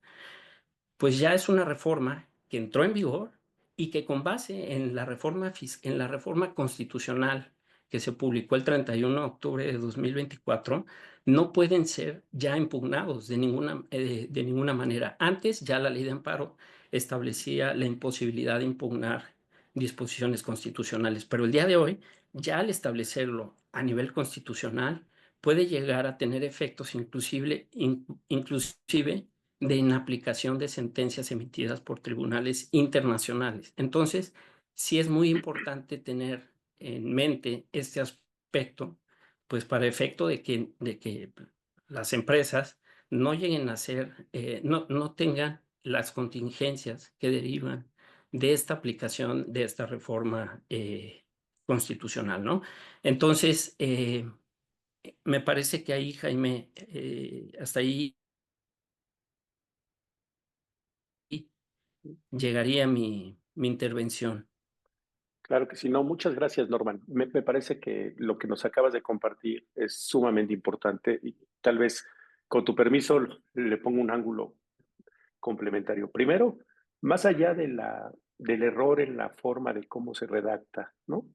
pues ya es una reforma que entró en vigor y que con base en en la reforma constitucional que se publicó el 31 de octubre de 2024, no pueden ser ya impugnados de ninguna manera. Antes ya la ley de amparo establecía la imposibilidad de impugnar disposiciones constitucionales, pero el día de hoy, ya al establecerlo a nivel constitucional, puede llegar a tener efectos inclusive de inaplicación de sentencias emitidas por tribunales internacionales. Entonces, sí es muy importante tener en mente este aspecto, pues para efecto de que las empresas no lleguen a ser, no tengan las contingencias que derivan de esta aplicación de esta reforma constitucional, ¿no? Entonces, me parece que ahí, Jaime, hasta ahí llegaría mi intervención. Claro que sí, no, muchas gracias, Norman. Me parece que lo que nos acabas de compartir es sumamente importante y tal vez, con tu permiso, le pongo un ángulo complementario. Primero, más allá del error en la forma de cómo se redacta, ¿no?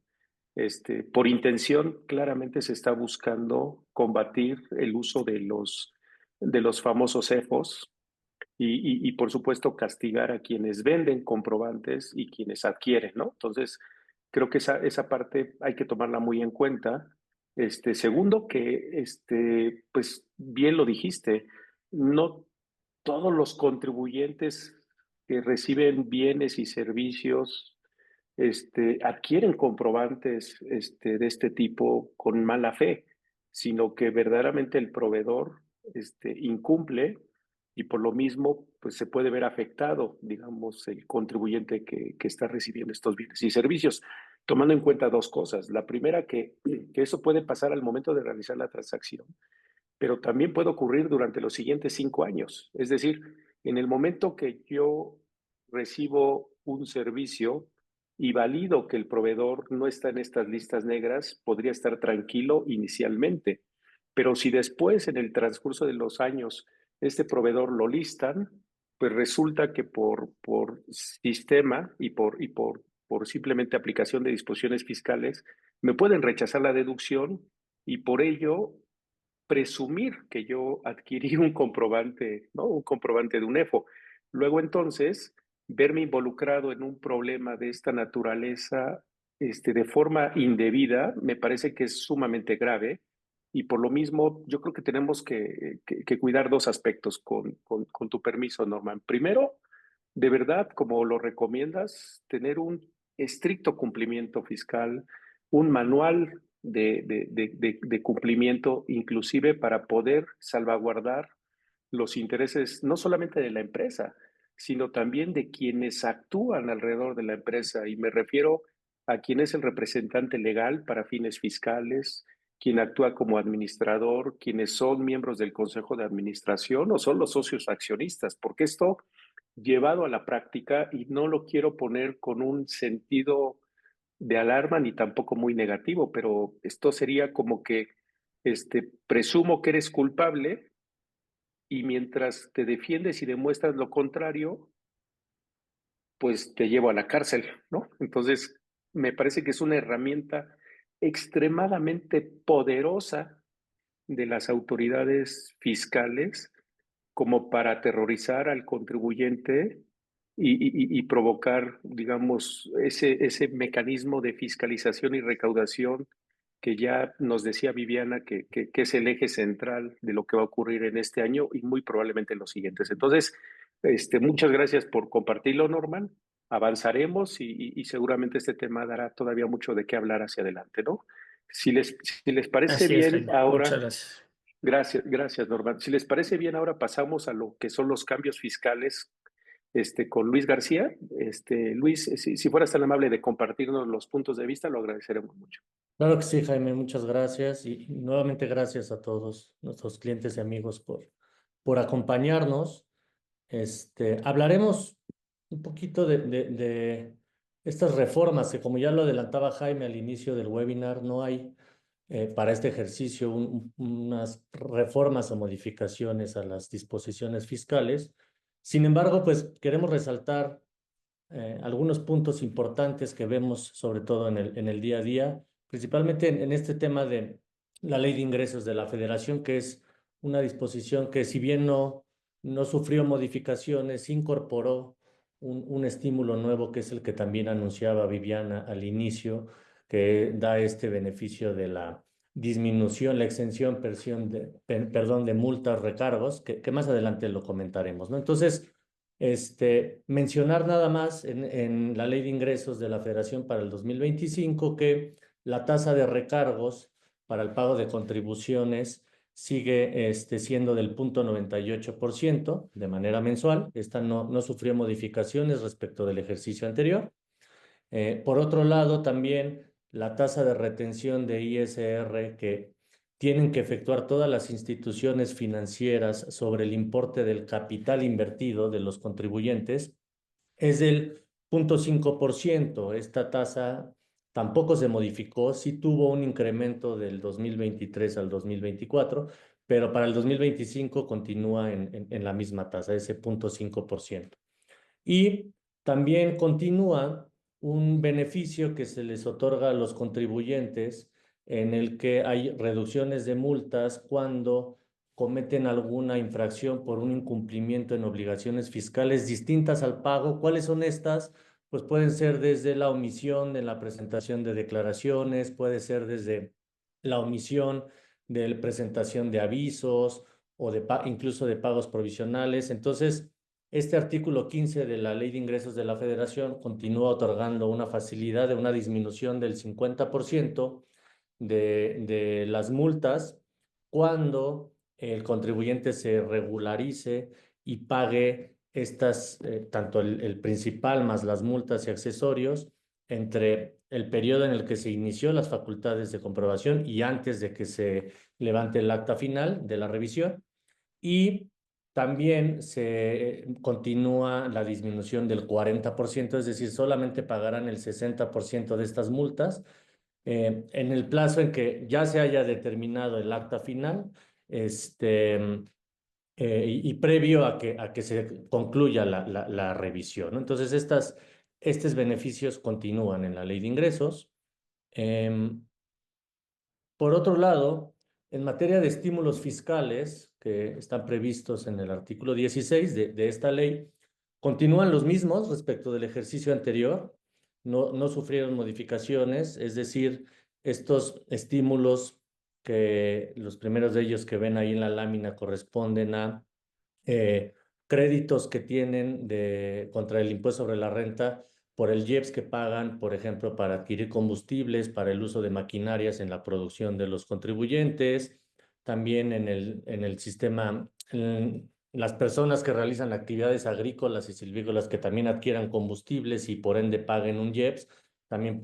Por intención, claramente se está buscando combatir el uso de los famosos EFOS y, por supuesto, castigar a quienes venden comprobantes y quienes adquieren, ¿no? Entonces, creo que esa parte hay que tomarla muy en cuenta. Segundo, que, pues bien lo dijiste, no todos los contribuyentes que reciben bienes y servicios adquieren comprobantes de este tipo con mala fe, sino que verdaderamente el proveedor incumple y por lo mismo pues se puede ver afectado, digamos, el contribuyente que está recibiendo estos bienes y servicios, tomando en cuenta dos cosas. La primera, que eso puede pasar al momento de realizar la transacción, pero también puede ocurrir durante los siguientes 5 años. Es decir, en el momento que yo recibo un servicio y valido que el proveedor no está en estas listas negras, podría estar tranquilo inicialmente. Pero si después, en el transcurso de los años, este proveedor lo listan, pues resulta que por sistema por simplemente aplicación de disposiciones fiscales, me pueden rechazar la deducción y por ello presumir que yo adquirí un comprobante, ¿no? Un comprobante de un EFO. Luego entonces, verme involucrado en un problema de esta naturaleza, de forma indebida, me parece que es sumamente grave y por lo mismo yo creo que tenemos que cuidar dos aspectos con tu permiso, Norman. Primero, de verdad, como lo recomiendas, tener un estricto cumplimiento fiscal, un manual de cumplimiento, inclusive para poder salvaguardar los intereses no solamente de la empresa, sino también de quienes actúan alrededor de la empresa. Y me refiero a quien es el representante legal para fines fiscales, quien actúa como administrador, quienes son miembros del consejo de administración o son los socios accionistas, porque esto llevado a la práctica, y no lo quiero poner con un sentido de alarma ni tampoco muy negativo, pero esto sería como que presumo que eres culpable y mientras te defiendes y demuestras lo contrario, pues te llevo a la cárcel, ¿no? Entonces, me parece que es una herramienta extremadamente poderosa de las autoridades fiscales como para aterrorizar al contribuyente y provocar, digamos, ese mecanismo de fiscalización y recaudación que ya nos decía Viviana que es el eje central de lo que va a ocurrir en este año y muy probablemente en los siguientes. Entonces, muchas gracias por compartirlo, Norman. Avanzaremos y seguramente este tema dará todavía mucho de qué hablar hacia adelante, ¿no? Si les parece Así es, bien, Jaime. Muchas ahora gracias. gracias, Norman. Si les parece bien, ahora pasamos a lo que son los cambios fiscales, con Luis García. Luis, si fueras tan amable de compartirnos los puntos de vista, lo agradeceremos mucho. Claro que sí, Jaime, muchas gracias y nuevamente gracias a todos nuestros clientes y amigos por acompañarnos. Hablaremos un poquito de estas reformas que, como ya lo adelantaba Jaime al inicio del webinar, no hay para este ejercicio unas reformas o modificaciones a las disposiciones fiscales. Sin embargo, pues queremos resaltar algunos puntos importantes que vemos sobre todo en el día a día, principalmente en este tema de la Ley de Ingresos de la Federación, que es una disposición que, si bien no sufrió modificaciones, incorporó un estímulo nuevo, que es el que también anunciaba Viviana al inicio, que da este beneficio de la disminución, la exención, perdón, de multas, recargos, que más adelante lo comentaremos, ¿no? Entonces, mencionar nada más en la Ley de Ingresos de la Federación para el 2025 que la tasa de recargos para el pago de contribuciones sigue siendo del 0.98% de manera mensual. Esta no sufrió modificaciones respecto del ejercicio anterior. Por otro lado, también la tasa de retención de ISR que tienen que efectuar todas las instituciones financieras sobre el importe del capital invertido de los contribuyentes es del 0.5%. Esta tasa tampoco se modificó, sí tuvo un incremento del 2023 al 2024, pero para el 2025 continúa en la misma tasa, ese 0.5%. Y también continúa un beneficio que se les otorga a los contribuyentes en el que hay reducciones de multas cuando cometen alguna infracción por un incumplimiento en obligaciones fiscales distintas al pago. ¿Cuáles son estas? Pues pueden ser desde la omisión de la presentación de declaraciones, puede ser desde la omisión de la presentación de avisos o incluso de pagos provisionales. Entonces, este artículo 15 de la Ley de Ingresos de la Federación continúa otorgando una facilidad de una disminución del 50% de las multas cuando el contribuyente se regularice y pague estas, tanto el principal más las multas y accesorios entre el periodo en el que se inició las facultades de comprobación y antes de que se levante el acta final de la revisión. Y también se continúa la disminución del 40%, es decir, solamente pagarán el 60% de estas multas en el plazo en que ya se haya determinado el acta final, y previo a que se concluya la revisión, ¿no? Entonces, estos beneficios continúan en la Ley de Ingresos. Em, por otro lado, en materia de estímulos fiscales que están previstos en el artículo 16 de esta ley, continúan los mismos respecto del ejercicio anterior, no sufrieron modificaciones, es decir, estos estímulos que los primeros de ellos que ven ahí en la lámina corresponden a eh, créditos que tienen contra el impuesto sobre la renta por el IEPS que pagan, por ejemplo, para adquirir combustibles, para el uso de maquinarias en la producción de los contribuyentes, también en el sistema, las personas que realizan actividades agrícolas y silvícolas que también adquieran combustibles y por ende paguen un IEPS, también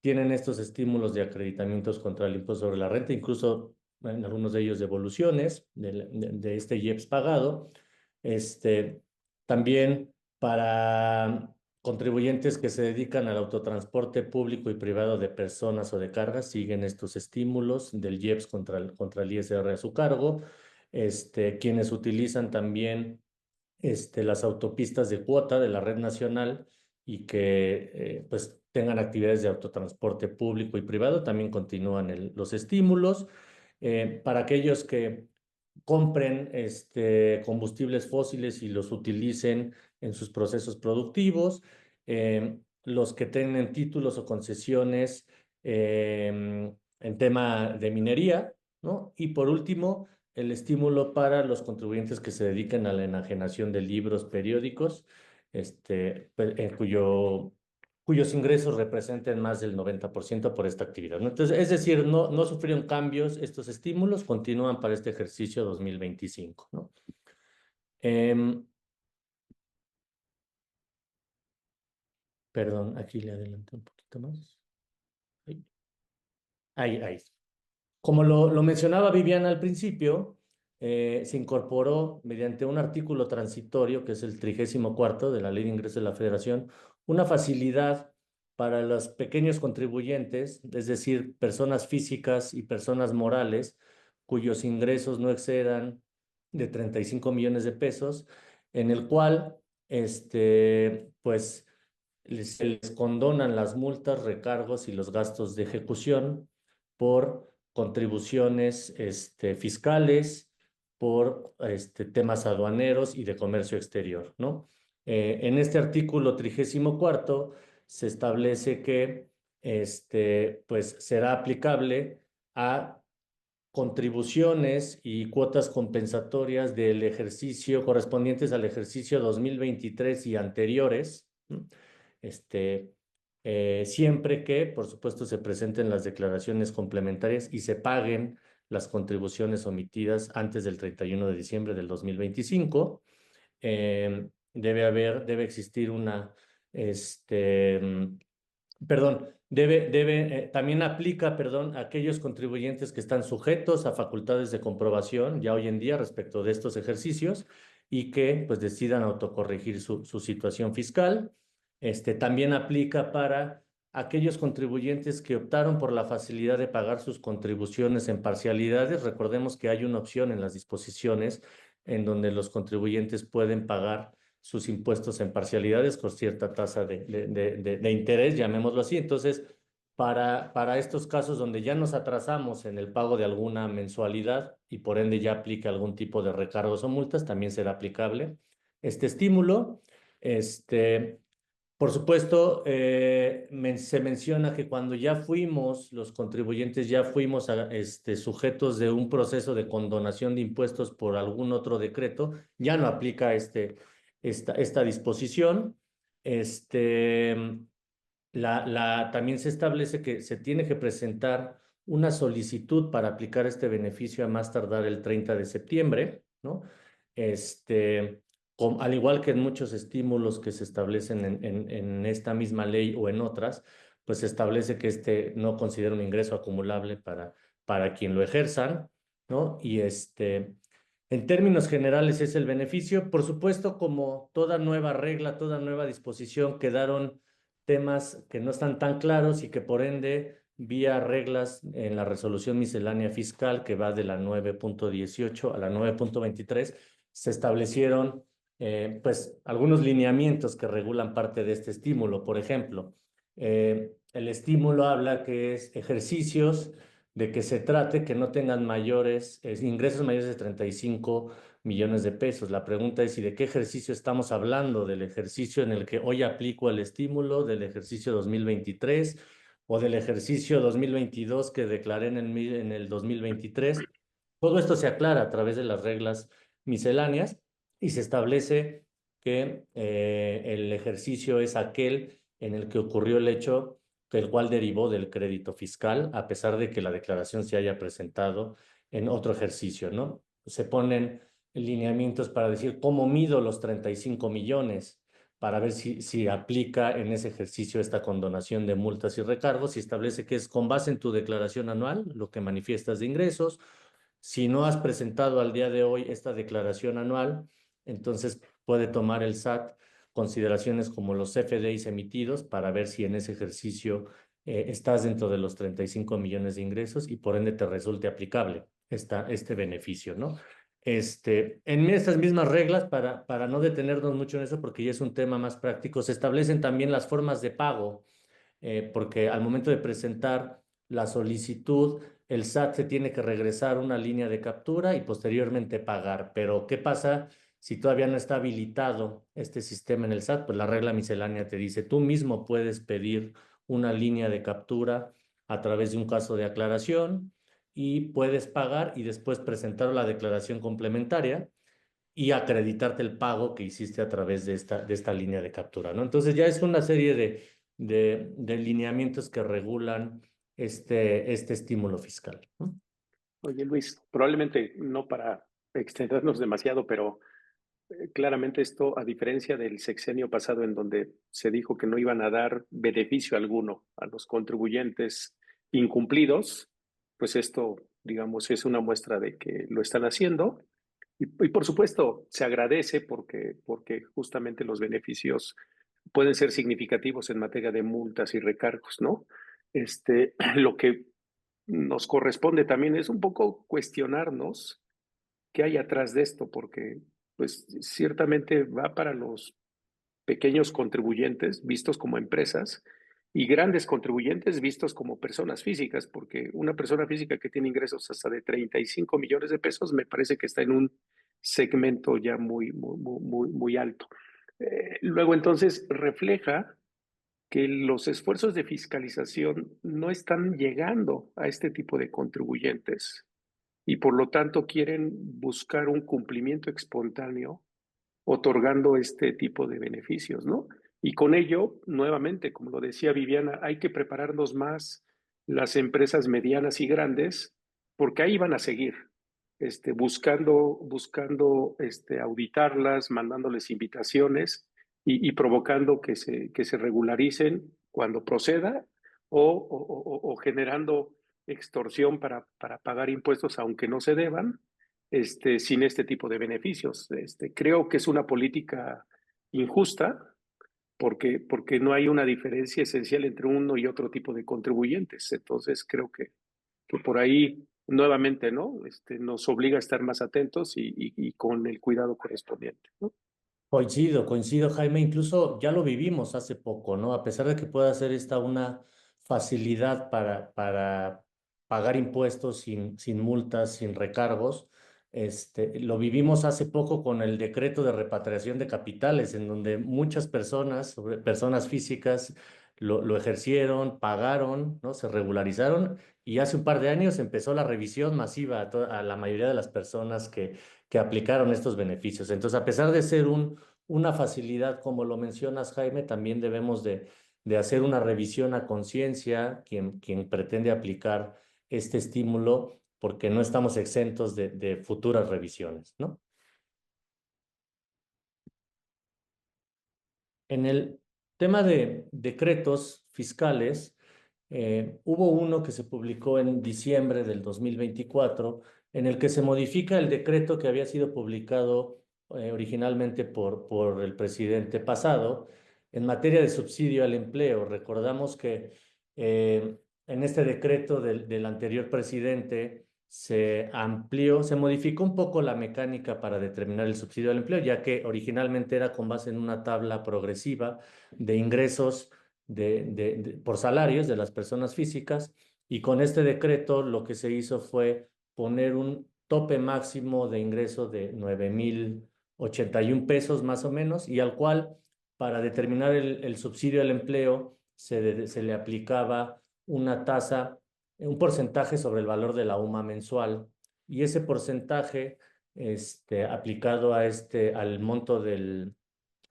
tienen estos estímulos de acreditamientos contra el impuesto sobre la renta, incluso en algunos de ellos devoluciones de este IEPS pagado. También para contribuyentes que se dedican al autotransporte público y privado de personas o de cargas, siguen estos estímulos del IEPS contra el ISR a su cargo. Quienes utilizan también las autopistas de cuota de la red nacional y que pues tengan actividades de autotransporte público y privado, también continúan los estímulos. Para aquellos que compren combustibles fósiles y los utilicen en sus procesos productivos, los que tienen títulos o concesiones en tema de minería, ¿no? Y por último, el estímulo para los contribuyentes que se dediquen a la enajenación de libros periódicos, cuyos ingresos representen más del 90% por esta actividad, ¿no? Entonces, es decir, no sufrieron cambios estos estímulos, continúan para este ejercicio 2025, ¿no? Perdón, aquí le adelanté un poquito más. Ahí. Como lo mencionaba Viviana al principio, se incorporó mediante un artículo transitorio, que es el 34º de la Ley de Ingresos de la Federación, una facilidad para los pequeños contribuyentes, es decir, personas físicas y personas morales, cuyos ingresos no excedan de 35 millones de pesos, en el cual, pues, se les condonan las multas, recargos y los gastos de ejecución por contribuciones fiscales, por temas aduaneros y de comercio exterior, ¿no? En este artículo 34 se establece que pues será aplicable a contribuciones y cuotas compensatorias del ejercicio correspondientes al ejercicio 2023 y anteriores, ¿no? Siempre que, por supuesto, se presenten las declaraciones complementarias y se paguen las contribuciones omitidas antes del 31 de diciembre del 2025. Debe existir también aplica, a aquellos contribuyentes que están sujetos a facultades de comprobación ya hoy en día respecto de estos ejercicios y que pues decidan autocorregir su situación fiscal. También aplica para aquellos contribuyentes que optaron por la facilidad de pagar sus contribuciones en parcialidades. Recordemos que hay una opción en las disposiciones en donde los contribuyentes pueden pagar sus impuestos en parcialidades con cierta tasa de interés, llamémoslo así. Entonces, para estos casos donde ya nos atrasamos en el pago de alguna mensualidad y por ende ya aplica algún tipo de recargos o multas, también será aplicable este estímulo. Por supuesto, se menciona que cuando ya fuimos, los contribuyentes ya fuimos sujetos de un proceso de condonación de impuestos por algún otro decreto, ya no aplica esta disposición. También se establece que se tiene que presentar una solicitud para aplicar este beneficio a más tardar el 30 de septiembre, ¿no? Al igual que en muchos estímulos que se establecen en esta misma ley o en otras, pues se establece que no considera un ingreso acumulable para quien lo ejerzan, ¿no? Y en términos generales es el beneficio. Por supuesto, como toda nueva regla, toda nueva disposición, quedaron temas que no están tan claros y que por ende, vía reglas en la resolución miscelánea fiscal que va de la 9.18 a la 9.23, se establecieron pues algunos lineamientos que regulan parte de este estímulo. Por ejemplo, el estímulo habla que es ejercicios de que se trate que no tengan ingresos mayores de 35 millones de pesos. La pregunta es, ¿y de qué ejercicio estamos hablando? ¿Del ejercicio en el que hoy aplico el estímulo, del ejercicio 2023 o del ejercicio 2022 que declaré en el 2023? Todo esto se aclara a través de las reglas misceláneas y se establece que el ejercicio es aquel en el que ocurrió el hecho el cual derivó del crédito fiscal, a pesar de que la declaración se haya presentado en otro ejercicio, ¿no? Se ponen lineamientos para decir cómo mido los 35 millones, para ver si aplica en ese ejercicio esta condonación de multas y recargos, y establece que es con base en tu declaración anual, lo que manifiestas de ingresos. Si no has presentado al día de hoy esta declaración anual, entonces puede tomar el SAT consideraciones como los CFDIs emitidos para ver si en ese ejercicio estás dentro de los 35 millones de ingresos y por ende te resulte aplicable este beneficio, ¿no? En estas mismas reglas, para no detenernos mucho en eso, porque ya es un tema más práctico, se establecen también las formas de pago, porque al momento de presentar la solicitud, el SAT se tiene que regresar una línea de captura y posteriormente pagar. Pero, ¿qué pasa si todavía no está habilitado este sistema en el SAT? Pues la regla miscelánea te dice, tú mismo puedes pedir una línea de captura a través de un caso de aclaración y puedes pagar y después presentar la declaración complementaria y acreditarte el pago que hiciste a través de esta línea de captura, ¿no? Entonces ya es una serie de lineamientos que regulan este estímulo fiscal, ¿no? Oye, Luis, probablemente no para extendernos demasiado, pero claramente esto, a diferencia del sexenio pasado en donde se dijo que no iban a dar beneficio alguno a los contribuyentes incumplidos, pues esto, digamos, es una muestra de que lo están haciendo. Y por supuesto, se agradece porque justamente los beneficios pueden ser significativos en materia de multas y recargos, ¿no? Lo que nos corresponde también es un poco cuestionarnos qué hay atrás de esto, porque pues ciertamente va para los pequeños contribuyentes vistos como empresas y grandes contribuyentes vistos como personas físicas, porque una persona física que tiene ingresos hasta de 35 millones de pesos me parece que está en un segmento ya muy alto. Luego entonces refleja que los esfuerzos de fiscalización no están llegando a este tipo de contribuyentes y por lo tanto quieren buscar un cumplimiento espontáneo otorgando este tipo de beneficios, ¿no? Y con ello, nuevamente, como lo decía Viviana, hay que prepararnos más las empresas medianas y grandes, porque ahí van a seguir, buscando auditarlas, mandándoles invitaciones y provocando que se regularicen cuando proceda o generando extorsión para pagar impuestos aunque no se deban, sin este tipo de beneficios. Creo que es una política injusta porque no hay una diferencia esencial entre uno y otro tipo de contribuyentes. Entonces creo que por ahí nuevamente, ¿no? Nos obliga a estar más atentos y con el cuidado correspondiente, ¿no? Coincido, Jaime. Incluso ya lo vivimos hace poco, ¿no? A pesar de que pueda ser esta una facilidad para pagar impuestos sin multas, sin recargos, lo vivimos hace poco con el decreto de repatriación de capitales, en donde muchas personas, sobre personas físicas, lo ejercieron, pagaron, ¿no? Se regularizaron y hace un par de años empezó la revisión masiva a la mayoría de las personas que aplicaron estos beneficios. Entonces, a pesar de ser una facilidad, como lo mencionas, Jaime, también debemos de hacer una revisión a conciencia quien pretende aplicar este estímulo, porque no estamos exentos de futuras revisiones, ¿no? En el tema de decretos fiscales, hubo uno que se publicó en diciembre del 2024, en el que se modifica el decreto que había sido publicado originalmente por el presidente pasado en materia de subsidio al empleo. Recordamos que en este decreto del anterior presidente se amplió, se modificó un poco la mecánica para determinar el subsidio al empleo, ya que originalmente era con base en una tabla progresiva de ingresos por salarios de las personas físicas, y con este decreto lo que se hizo fue poner un tope máximo de ingreso de 9,081 pesos más o menos, y al cual para determinar el subsidio al empleo se le aplicaba una tasa, un porcentaje sobre el valor de la UMA mensual, y ese porcentaje aplicado al monto de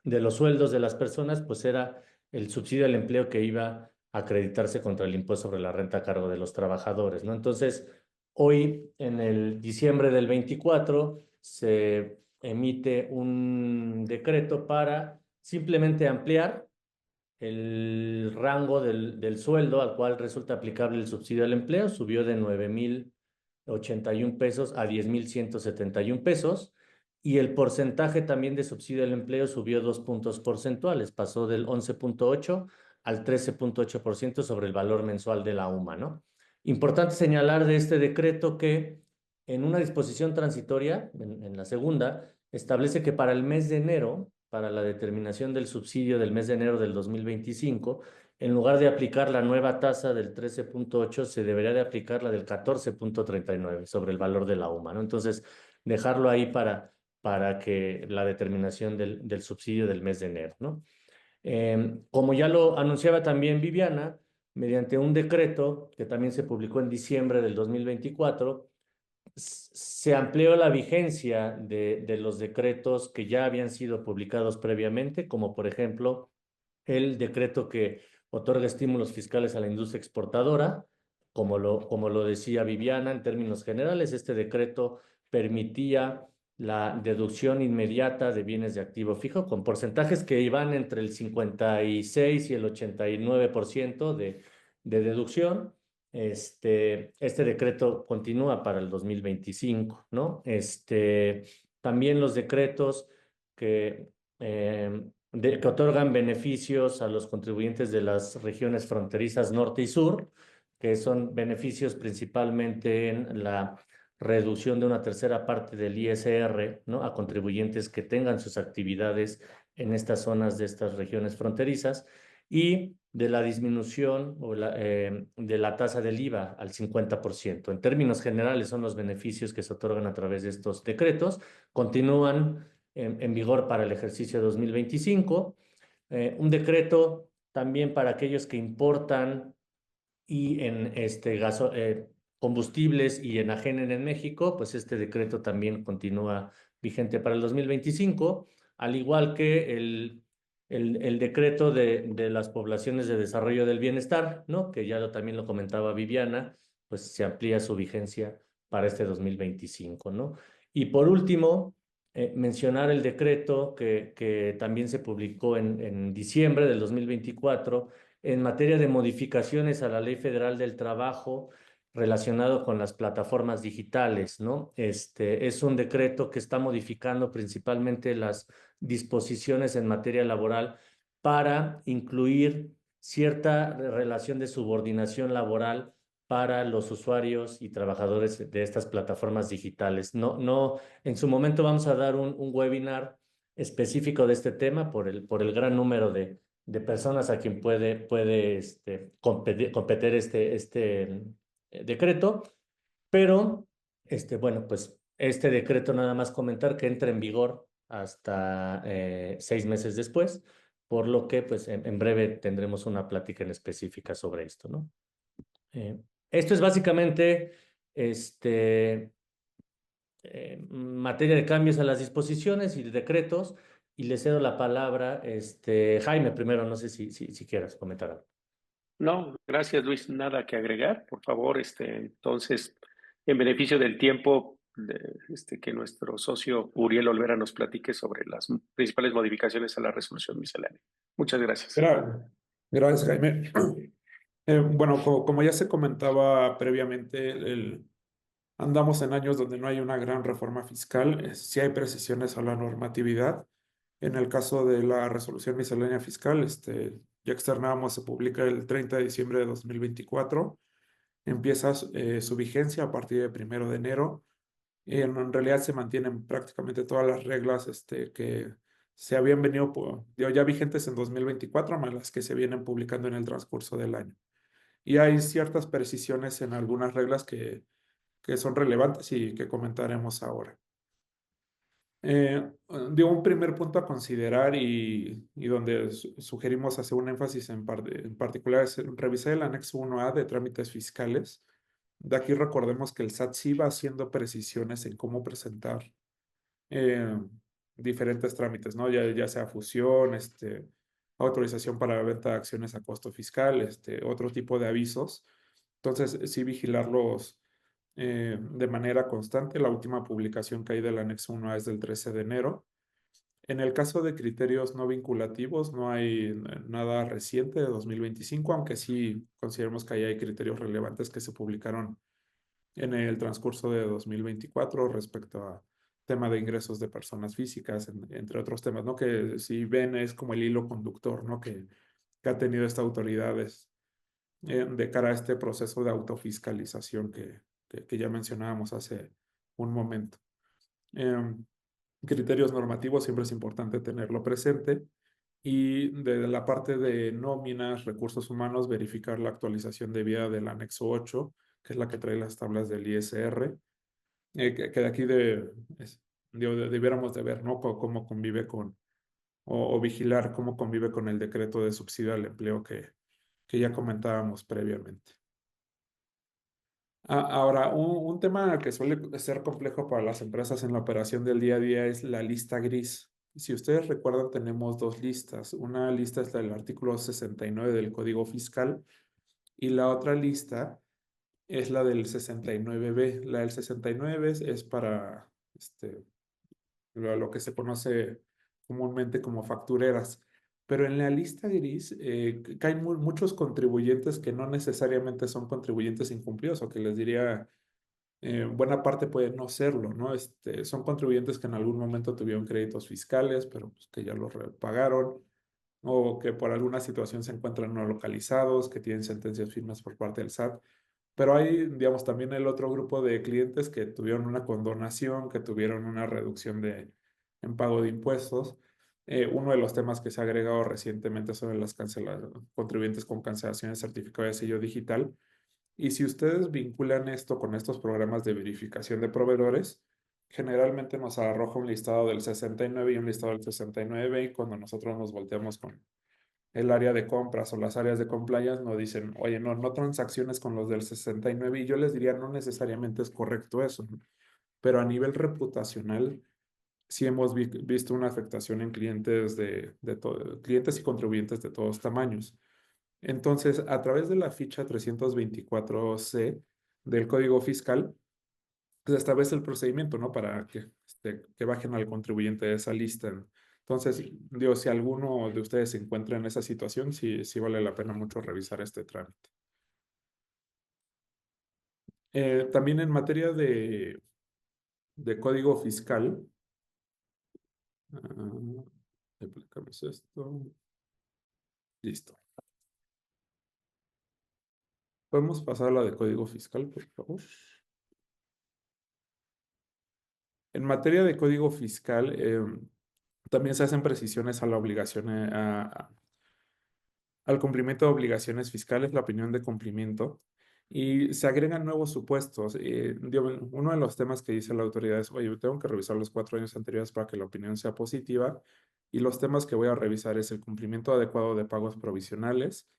los sueldos de las personas, pues era el subsidio al empleo que iba a acreditarse contra el impuesto sobre la renta a cargo de los trabajadores, ¿no? Entonces, hoy, en el diciembre del 24, se emite un decreto para simplemente ampliar el rango del sueldo al cual resulta aplicable el subsidio al empleo. Subió de 9,081 pesos a 10,171 pesos, y el porcentaje también de subsidio al empleo subió 2 puntos porcentuales, pasó del 11,8 al 13,8% sobre el valor mensual de la UMA, ¿no? Importante señalar de este decreto que en una disposición transitoria, en la segunda, establece que para el mes de enero, para la determinación del subsidio del mes de enero del 2025, en lugar de aplicar la nueva tasa del 13,8, se debería de aplicar la del 14,39 sobre el valor de la UMA, ¿no? Entonces, dejarlo ahí para que la determinación del subsidio del mes de enero, ¿no? Como ya lo anunciaba también Viviana, mediante un decreto que también se publicó en diciembre del 2024, se amplió la vigencia de los decretos que ya habían sido publicados previamente, como por ejemplo el decreto que otorga estímulos fiscales a la industria exportadora. Como lo decía Viviana, en términos generales, este decreto permitía la deducción inmediata de bienes de activo fijo con porcentajes que iban entre el 56 y el 89% de deducción. Este decreto continúa para el 2025, ¿no? También los decretos que, que otorgan beneficios a los contribuyentes de las regiones fronterizas norte y sur, que son beneficios principalmente en la reducción de una tercera parte del ISR, ¿no? A contribuyentes que tengan sus actividades en estas zonas de estas regiones fronterizas, y de la disminución de la tasa del IVA al 50%. En términos generales, son los beneficios que se otorgan a través de estos decretos. Continúan en vigor para el ejercicio 2025. Un decreto también para aquellos que importan y en combustibles y enajenen en México, pues este decreto también continúa vigente para el 2025, al igual que el decreto de las poblaciones de desarrollo del bienestar, ¿no? Que ya también lo comentaba Viviana, pues se amplía su vigencia para este 2025, ¿no? Y por último, mencionar el decreto que también se publicó en diciembre del 2024 en materia de modificaciones a la Ley Federal del Trabajo, relacionado con las plataformas digitales, ¿no? Es un decreto que está modificando principalmente las disposiciones en materia laboral para incluir cierta relación de subordinación laboral para los usuarios y trabajadores de estas plataformas digitales. No, en su momento vamos a dar un webinar específico de este tema por el gran número de personas a quien puede competir decreto, pero bueno, pues este decreto nada más comentar que entra en vigor hasta 6 meses después, por lo que pues en breve tendremos una plática en específica sobre esto, ¿no? Esto es básicamente materia de cambios a las disposiciones y de decretos, y le cedo la palabra, Jaime, primero, no sé si quieras comentar algo. No, gracias Luis, nada que agregar. Por favor, entonces, en beneficio del tiempo, que nuestro socio Uriel Olvera nos platique sobre las principales modificaciones a la resolución miscelánea. Muchas gracias. Gracias, Jaime. Bueno, como ya se comentaba previamente, andamos en años donde no hay una gran reforma fiscal. Sí hay precisiones a la normatividad. En el caso de la resolución miscelánea fiscal, ya externábamos, se publica el 30 de diciembre de 2024. Empieza su vigencia a partir del 1 de enero. En realidad se mantienen prácticamente todas las reglas que se habían venido ya vigentes en 2024, más las que se vienen publicando en el transcurso del año. Y hay ciertas precisiones en algunas reglas que son relevantes y que comentaremos ahora. Un primer punto a considerar y donde sugerimos hacer un énfasis en particular es revisar el anexo 1A de trámites fiscales. De aquí recordemos que el SAT sí va haciendo precisiones en cómo presentar diferentes trámites, ¿no? Ya sea fusión, autorización para venta de acciones a costo fiscal, otro tipo de avisos. Entonces, sí vigilarlos de manera constante. La última publicación que hay del anexo 1A es del 13 de enero. En el caso de criterios no vinculativos, no hay nada reciente de 2025, aunque sí consideramos que ahí hay criterios relevantes que se publicaron en el transcurso de 2024 respecto a tema de ingresos de personas físicas, entre otros temas, ¿no? Que si ven es como el hilo conductor, ¿no? Que ha tenido esta autoridad de cara a este proceso de autofiscalización que ya mencionábamos hace un momento. Criterios normativos siempre es importante tenerlo presente. Y de la parte de nóminas, recursos humanos, verificar la actualización de vida del anexo 8, que es la que trae las tablas del ISR, que de aquí debiéramos de ver, ¿no? Cómo convive o vigilar cómo convive con el decreto de subsidio al empleo que ya comentábamos previamente. Ahora, un tema que suele ser complejo para las empresas en la operación del día a día es la lista gris. Si ustedes recuerdan, tenemos dos listas. Una lista es la del artículo 69 del Código Fiscal y la otra lista es la del 69B. La del 69 es para lo que se conoce comúnmente como factureras. Pero en la lista gris caen muchos contribuyentes que no necesariamente son contribuyentes incumplidos o que les diría, buena parte puede no serlo, ¿no? Son contribuyentes que en algún momento tuvieron créditos fiscales, pero pues, que ya los pagaron, o que por alguna situación se encuentran no localizados, que tienen sentencias firmes por parte del SAT. Pero hay, digamos, también el otro grupo de clientes que tuvieron una condonación, que tuvieron una reducción en pago de impuestos. Uno de los temas que se ha agregado recientemente son las contribuyentes con cancelación de certificado de sello digital. Y si ustedes vinculan esto con estos programas de verificación de proveedores, generalmente nos arroja un listado del 69 y un listado del 69, y cuando nosotros nos volteamos con el área de compras o las áreas de compliance nos dicen, oye, no transacciones con los del 69, y yo les diría, no necesariamente es correcto eso, ¿no? Pero a nivel reputacional, sí hemos visto una afectación en clientes clientes y contribuyentes de todos tamaños. Entonces, a través de la ficha 324C del Código Fiscal, pues establece el procedimiento, ¿no? Para que bajen al contribuyente de esa lista. Entonces, digo, si alguno de ustedes se encuentra en esa situación, sí vale la pena mucho revisar este trámite. También en materia de código fiscal, aplicamos esto. Listo. ¿Podemos pasar a la de código fiscal, por favor? En materia de código fiscal, también se hacen precisiones a la obligación, al cumplimiento de obligaciones fiscales, la opinión de cumplimiento, y se agregan nuevos supuestos. Uno de los temas que dice la autoridad es, oye, tengo que revisar los 4 años anteriores para que la opinión sea positiva, y los temas que voy a revisar es el cumplimiento adecuado de pagos provisionales,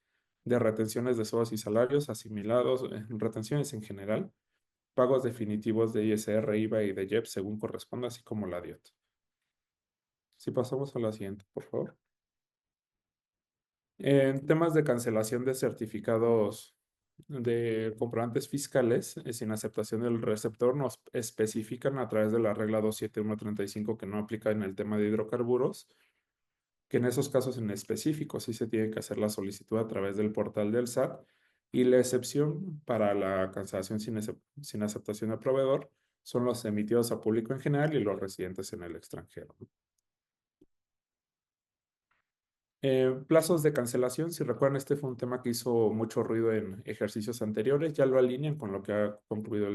de retenciones de sueldos y salarios asimilados, retenciones en general, pagos definitivos de ISR, IVA y de IEPS según corresponda, así como la DIOT. Si pasamos a la siguiente, por favor. En temas de cancelación de certificados de comprobantes fiscales sin aceptación del receptor, nos especifican a través de la regla 27135 que no aplica en el tema de hidrocarburos, que en esos casos en específico sí se tiene que hacer la solicitud a través del portal del SAT, y la excepción para la cancelación sin aceptación del proveedor son los emitidos a público en general y los residentes en el extranjero. Plazos de cancelación, si recuerdan, este fue un tema que hizo mucho ruido en ejercicios anteriores, ya lo alinean con lo que ha concluido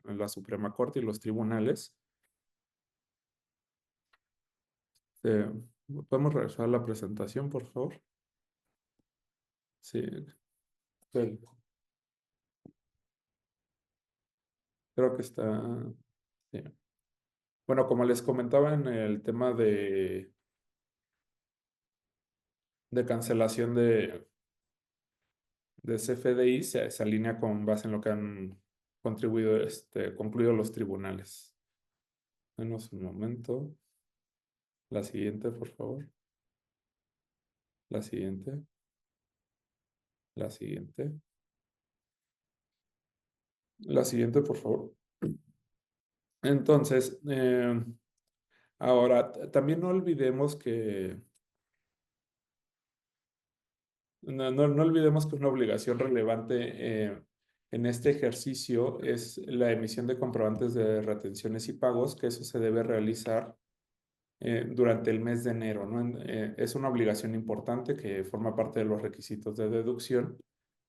la Suprema Corte y los tribunales. ¿Podemos regresar a la presentación, por favor? Sí. Creo que está... sí. Bueno, como les comentaba en el tema de cancelación de CFDI, se alinea con base en lo que han concluido los tribunales. Denos un momento. La siguiente, por favor. La siguiente. La siguiente. La siguiente, por favor. Entonces, ahora, también no olvidemos que no olvidemos que una obligación relevante en este ejercicio es la emisión de comprobantes de retenciones y pagos, que eso se debe realizar durante el mes de enero, ¿no? Es una obligación importante que forma parte de los requisitos de deducción.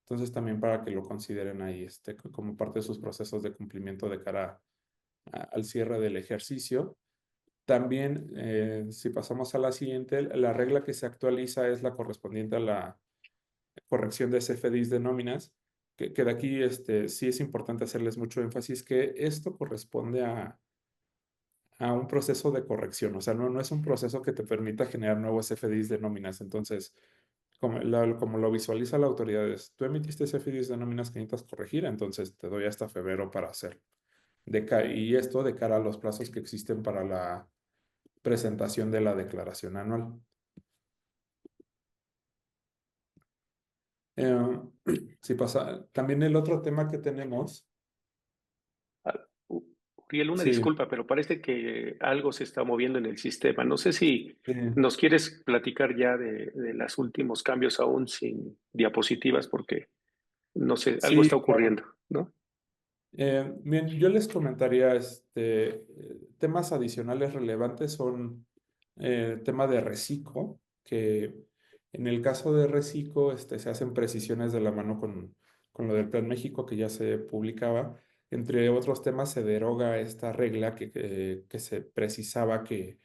Entonces, también para que lo consideren ahí como parte de sus procesos de cumplimiento de cara al cierre del ejercicio. También, si pasamos a la siguiente, la regla que se actualiza es la correspondiente a la corrección de CFDIs de nóminas, que de aquí sí es importante hacerles mucho énfasis que esto corresponde a un proceso de corrección, o sea, no es un proceso que te permita generar nuevos CFDIs de nóminas. Entonces, como lo visualiza la autoridad, tú emitiste CFDIs de nóminas que necesitas corregir, entonces te doy hasta febrero para hacer. Y esto de cara a los plazos que existen para la presentación de la declaración anual. Si pasa, también el otro tema que tenemos. Uriel, una Sí. disculpa, pero parece que algo se está moviendo en el sistema. No sé si Sí. nos quieres platicar ya de los últimos cambios aún sin diapositivas, porque no sé, algo Sí, está claro. ocurriendo, ¿no? Bien, yo les comentaría temas adicionales relevantes son tema de reciclo, que en el caso de reciclo se hacen precisiones de la mano con lo del Plan México que ya se publicaba. Entre otros temas se deroga esta regla que se precisaba que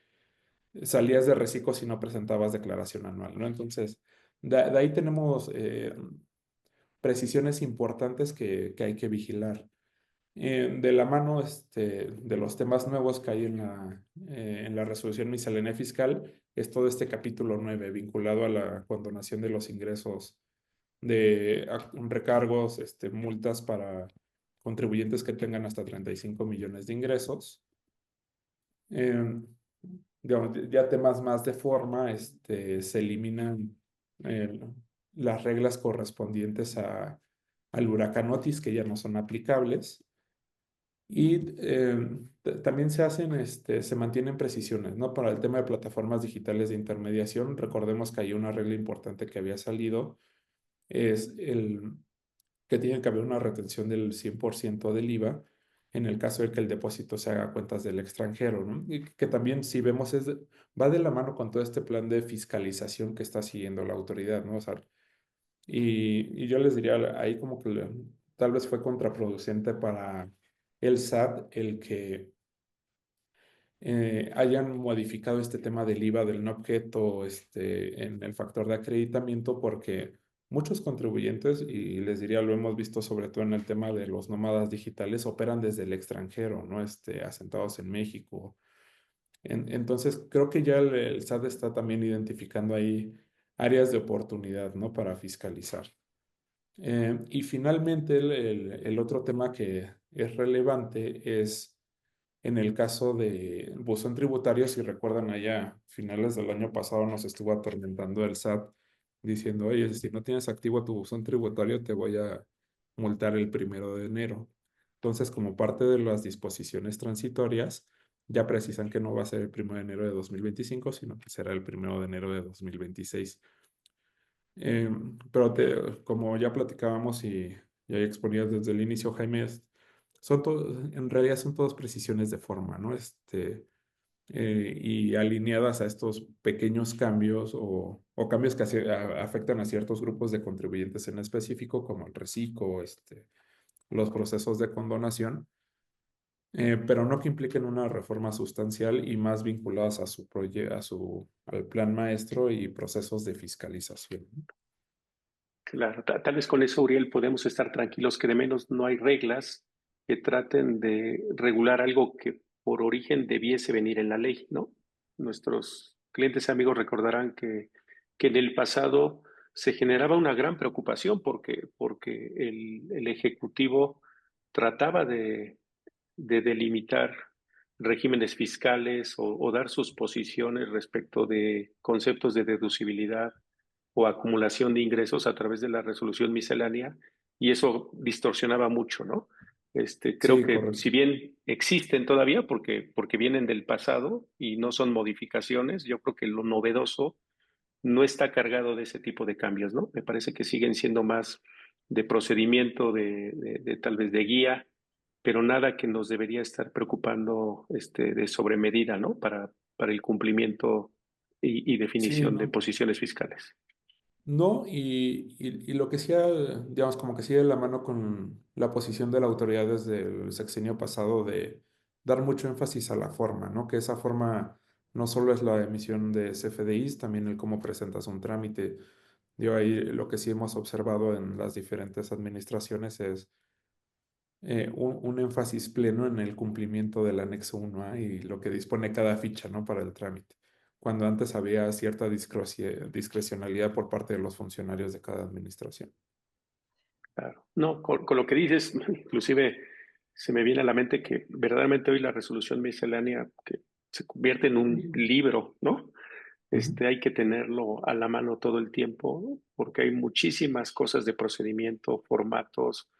salías de reciclo si no presentabas declaración anual, ¿no? Entonces, de ahí tenemos precisiones importantes que hay que vigilar. De la mano de los temas nuevos que hay en la resolución miscelánea fiscal, es todo este capítulo 9 vinculado a la condonación de los ingresos de recargos, multas para contribuyentes que tengan hasta 35 millones de ingresos. Digamos, ya temas más de forma, se eliminan las reglas correspondientes al huracán Otis, que ya no son aplicables. Y también se mantienen precisiones, ¿no? Para el tema de plataformas digitales de intermediación, recordemos que hay una regla importante que había salido, es que tiene que haber una retención del 100% del IVA en el caso de que el depósito se haga a cuentas del extranjero, ¿no? Y que también, si vemos, va de la mano con todo este plan de fiscalización que está siguiendo la autoridad, ¿no? O sea, y yo les diría, ahí como que tal vez fue contraproducente para el SAT el que hayan modificado este tema del IVA del no objeto en el factor de acreditamiento, porque muchos contribuyentes, y les diría, lo hemos visto sobre todo en el tema de los nómadas digitales, operan desde el extranjero, ¿no? Asentados en México. Entonces, creo que ya el SAT está también identificando ahí áreas de oportunidad, ¿no? Para fiscalizar. Y finalmente, el otro tema que es relevante es en el caso de buzón tributario. Si recuerdan, allá a finales del año pasado nos estuvo atormentando el SAT diciendo, oye, si no tienes activo tu buzón tributario, te voy a multar el 1 de enero. Entonces, como parte de las disposiciones transitorias, ya precisan que no va a ser el 1 de enero de 2025, sino que será el 1 de enero de 2026. Pero como ya platicábamos y ya exponías desde el inicio, Jaime, en realidad son todas precisiones de forma, ¿no? Y alineadas a estos pequeños cambios o cambios que afectan a ciertos grupos de contribuyentes en específico, como el reciclo, los procesos de condonación, pero no que impliquen una reforma sustancial y más vinculadas al plan maestro y procesos de fiscalización. Claro, tal vez con eso, Uriel, podemos estar tranquilos que de menos no hay reglas que traten de regular algo que por origen debiese venir en la ley, ¿no? Nuestros clientes y amigos recordarán que en el pasado se generaba una gran preocupación porque el Ejecutivo trataba de delimitar regímenes fiscales o dar sus posiciones respecto de conceptos de deducibilidad o acumulación de ingresos a través de la resolución miscelánea, y eso distorsionaba mucho, ¿no? Creo Sí, que si correcto. bien existen todavía, porque vienen del pasado y no son modificaciones, yo creo que lo novedoso no está cargado de ese tipo de cambios, ¿no? Me parece que siguen siendo más de procedimiento, de tal vez de guía, pero nada que nos debería estar preocupando de sobremedida, ¿no? Para el cumplimiento y Sí, definición de ¿no? posiciones fiscales. No, y lo que sí, digamos, como que sigue de la mano con la posición de la autoridad desde el sexenio pasado de dar mucho énfasis a la forma, ¿no? Que esa forma no solo es la emisión de CFDIs, también el cómo presentas un trámite. Yo ahí lo que sí hemos observado en las diferentes administraciones es un énfasis pleno en el cumplimiento del anexo 1A y lo que dispone cada ficha, ¿no? Para el trámite, cuando antes había cierta discrecionalidad por parte de los funcionarios de cada administración. Claro. No, con lo que dices, inclusive se me viene a la mente que verdaderamente hoy la resolución miscelánea que se convierte en un libro, ¿no? Ujú. Hay que tenerlo a la mano todo el tiempo, ¿no? Porque hay muchísimas cosas de procedimiento, formatos,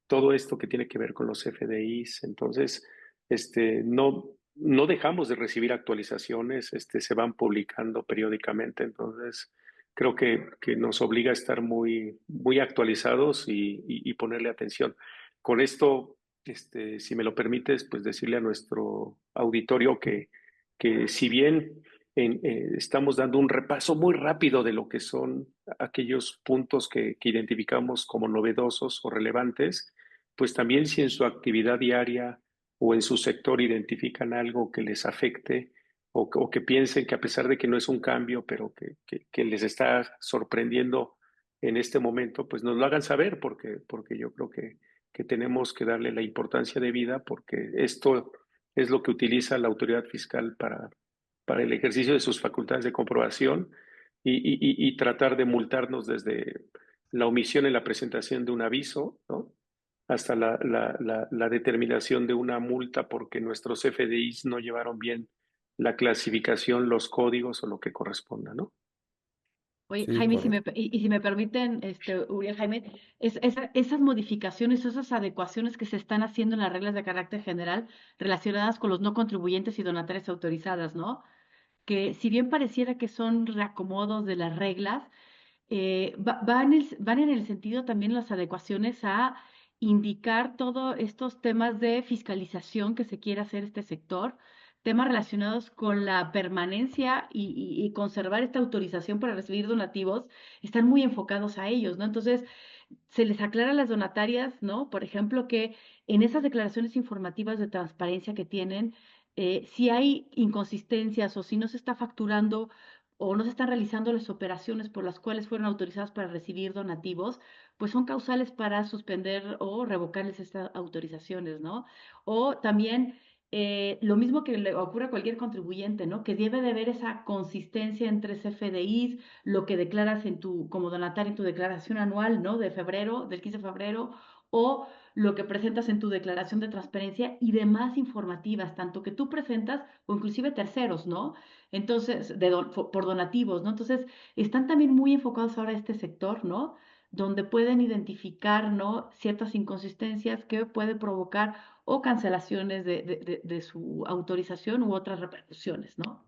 todo esto que tiene que ver con los FDIs. Entonces, no dejamos de recibir actualizaciones, se van publicando periódicamente. Entonces, creo que nos obliga a estar muy, muy actualizados y ponerle atención. Con esto, si me lo permites, pues decirle a nuestro auditorio que si bien estamos dando un repaso muy rápido de lo que son aquellos puntos que identificamos como novedosos o relevantes, pues también si en su actividad diaria o en su sector identifican algo que les afecte o que piensen que a pesar de que no es un cambio, pero que les está sorprendiendo en este momento, pues nos lo hagan saber porque yo creo que tenemos que darle la importancia de vida porque esto es lo que utiliza la autoridad fiscal para el ejercicio de sus facultades de comprobación y tratar de multarnos desde la omisión en la presentación de un aviso, ¿no? Hasta la determinación de una multa porque nuestros FDIs no llevaron bien la clasificación, los códigos o lo que corresponda, ¿no? Oye, Sí, Jaime, correcto. y si me permiten, Uriel, Jaime, esas modificaciones, esas adecuaciones que se están haciendo en las reglas de carácter general relacionadas con los no contribuyentes y donatarias autorizadas, ¿no? Que si bien pareciera que son reacomodos de las reglas, van en el sentido también las adecuaciones a indicar todos estos temas de fiscalización que se quiere hacer este sector, temas relacionados con la permanencia y conservar esta autorización para recibir donativos, están muy enfocados a ellos, ¿no? Entonces, se les aclara a las donatarias, ¿no? Por ejemplo, que en esas declaraciones informativas de transparencia que tienen, si hay inconsistencias o si no se está facturando o no se están realizando las operaciones por las cuales fueron autorizadas para recibir donativos, pues son causales para suspender o revocarles estas autorizaciones, ¿no? O también lo mismo que le ocurre a cualquier contribuyente, ¿no? Que debe de haber esa consistencia entre CFDIs, lo que declaras como donatario en tu declaración anual, ¿no? De febrero, del 15 de febrero, o lo que presentas en tu declaración de transparencia y demás informativas, tanto que tú presentas o inclusive terceros, ¿no? Entonces, por donativos, ¿no? Entonces, están también muy enfocados ahora a este sector, ¿no? Donde pueden identificar, ¿no? Ciertas inconsistencias que puede provocar o cancelaciones de su autorización u otras repercusiones, ¿no?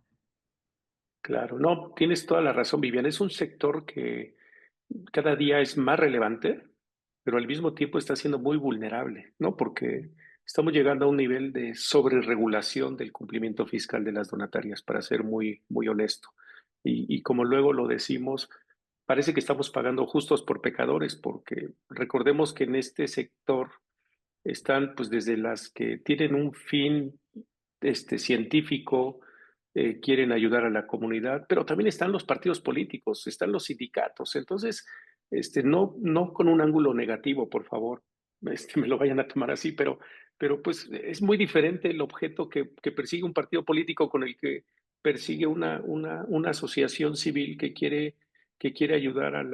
Claro, no, tienes toda la razón, Viviana. Es un sector que cada día es más relevante, pero al mismo tiempo está siendo muy vulnerable, ¿no? Porque estamos llegando a un nivel de sobreregulación del cumplimiento fiscal de las donatarias, para ser muy, muy honesto. Y como luego lo decimos, parece que estamos pagando justos por pecadores, porque recordemos que en este sector están pues desde las que tienen un fin científico, quieren ayudar a la comunidad, pero también están los partidos políticos, están los sindicatos. Entonces, no con un ángulo negativo, por favor, me lo vayan a tomar así, pero pues es muy diferente el objeto que persigue un partido político con el que persigue una asociación civil que quiere ayudar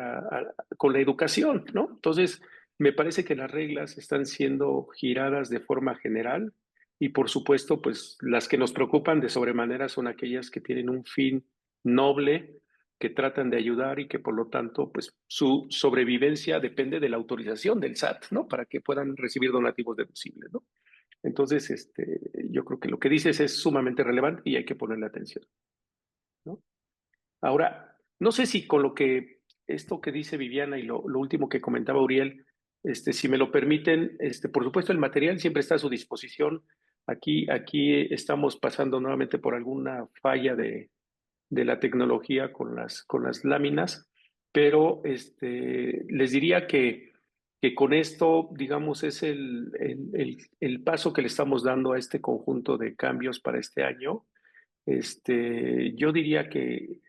con la educación, ¿no? Entonces, me parece que las reglas están siendo giradas de forma general y por supuesto, pues las que nos preocupan de sobremanera son aquellas que tienen un fin noble, que tratan de ayudar y que por lo tanto, pues su sobrevivencia depende de la autorización del SAT, ¿no? Para que puedan recibir donativos deducibles, ¿no? Entonces, yo creo que lo que dices es sumamente relevante y hay que ponerle atención, ¿no? Ahora, no sé si con esto que dice Viviana y lo último que comentaba Uriel, si me lo permiten, por supuesto el material siempre está a su disposición. Aquí estamos pasando nuevamente por alguna falla de la tecnología con las láminas, pero les diría que con esto, digamos, es el paso que le estamos dando a este conjunto de cambios para este año. Yo diría que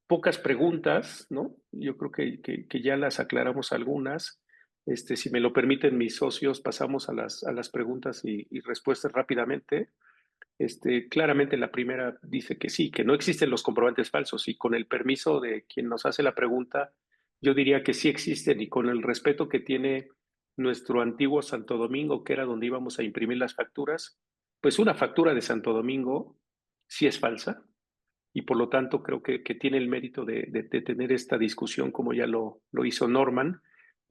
pocas preguntas, ¿no? Yo creo que ya las aclaramos algunas. Si me lo permiten mis socios, pasamos a las preguntas y respuestas rápidamente. Claramente la primera dice que sí, que no existen los comprobantes falsos y con el permiso de quien nos hace la pregunta, yo diría que sí existen y con el respeto que tiene nuestro antiguo Santo Domingo, que era donde íbamos a imprimir las facturas, pues una factura de Santo Domingo sí es falsa y por lo tanto creo que tiene el mérito de tener esta discusión como ya lo hizo Norman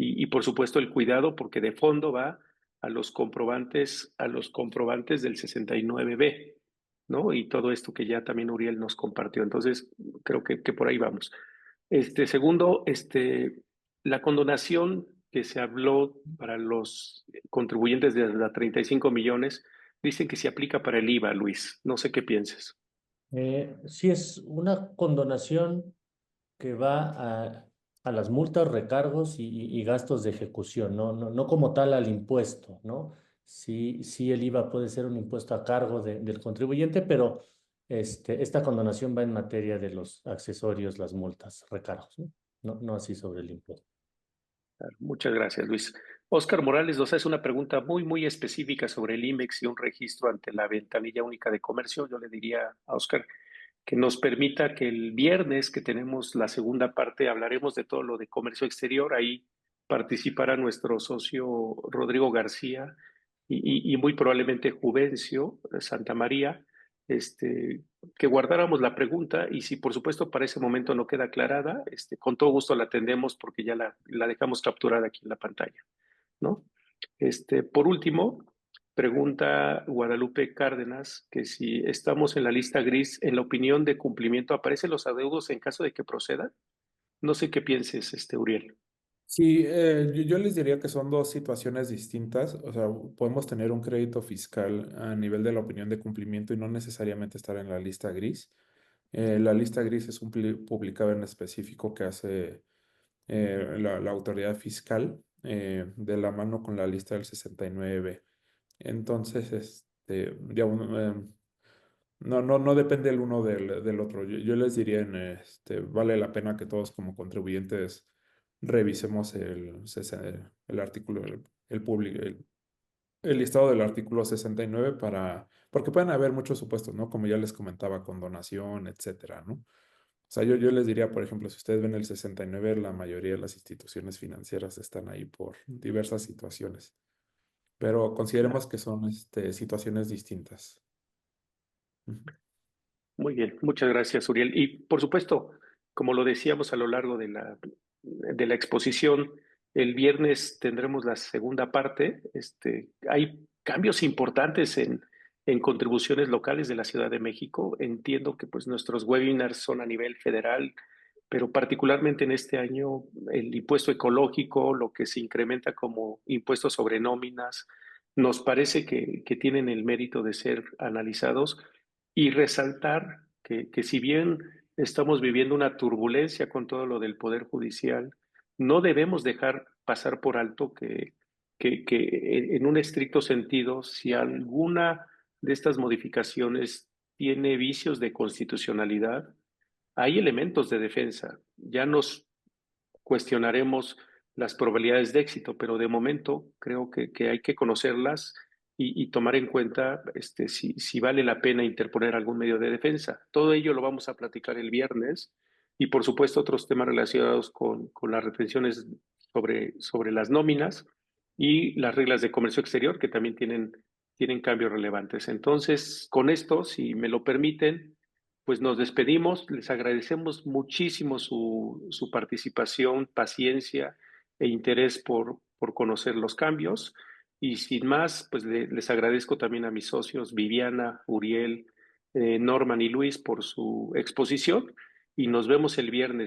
y por supuesto el cuidado porque de fondo va a los comprobantes del 69B, ¿no? Y todo esto que ya también Uriel nos compartió. Entonces, creo que por ahí vamos. Segundo, la condonación que se habló para los contribuyentes de la 35 millones, dicen que se aplica para el IVA, Luis. No sé qué pienses. Sí, es una condonación que va a las multas, recargos y gastos de ejecución, no como tal al impuesto, ¿no? Sí, sí, el IVA puede ser un impuesto a cargo del contribuyente, pero esta condonación va en materia de los accesorios, las multas, recargos, ¿no? No así sobre el impuesto. Muchas gracias, Luis. Oscar Morales nos hace una pregunta muy, muy específica sobre el IMEX y un registro ante la ventanilla única de comercio. Yo le diría a Oscar que nos permita que el viernes que tenemos la segunda parte hablaremos de todo lo de comercio exterior. Ahí participará nuestro socio Rodrigo García y muy probablemente Juvencio Santa María, que guardáramos la pregunta y si por supuesto para ese momento no queda aclarada, con todo gusto la atendemos porque ya la dejamos capturada aquí en la pantalla, ¿no? Por último, pregunta Guadalupe Cárdenas que si estamos en la lista gris, en la opinión de cumplimiento, ¿aparecen los adeudos en caso de que procedan? No sé qué pienses, Uriel. Sí, yo les diría que son dos situaciones distintas. O sea, podemos tener un crédito fiscal a nivel de la opinión de cumplimiento y no necesariamente estar en la lista gris. La lista gris es un publicado en específico que hace la autoridad fiscal de la mano con la lista del 69B. Entonces, no depende el uno del otro. Yo les diría, vale la pena que todos como contribuyentes revisemos el artículo, el listado del artículo 69 porque pueden haber muchos supuestos, ¿no? Como ya les comentaba, con donación, etcétera, ¿no? O sea, yo les diría, por ejemplo, si ustedes ven el 69, la mayoría de las instituciones financieras están ahí por diversas situaciones, pero consideremos que son situaciones distintas. Ujú. Muy bien, muchas gracias, Uriel. Y por supuesto, como lo decíamos a lo largo de la exposición, el viernes tendremos la segunda parte. Hay cambios importantes en contribuciones locales de la Ciudad de México. Entiendo que pues, nuestros webinars son a nivel federal, pero particularmente en este año el impuesto ecológico, lo que se incrementa como impuesto sobre nóminas, nos parece que tienen el mérito de ser analizados y resaltar que si bien estamos viviendo una turbulencia con todo lo del Poder Judicial, no debemos dejar pasar por alto que en un estricto sentido, si alguna de estas modificaciones tiene vicios de constitucionalidad, hay elementos de defensa. Ya nos cuestionaremos las probabilidades de éxito, pero de momento creo que hay que conocerlas y tomar en cuenta si vale la pena interponer algún medio de defensa. Todo ello lo vamos a platicar el viernes y por supuesto otros temas relacionados con las retenciones sobre las nóminas y las reglas de comercio exterior que también tienen cambios relevantes. Entonces, con esto, si me lo permiten, pues nos despedimos, les agradecemos muchísimo su participación, paciencia e interés por conocer los cambios. Y sin más, pues les agradezco también a mis socios Viviana, Uriel, Norman y Luis por su exposición y nos vemos el viernes.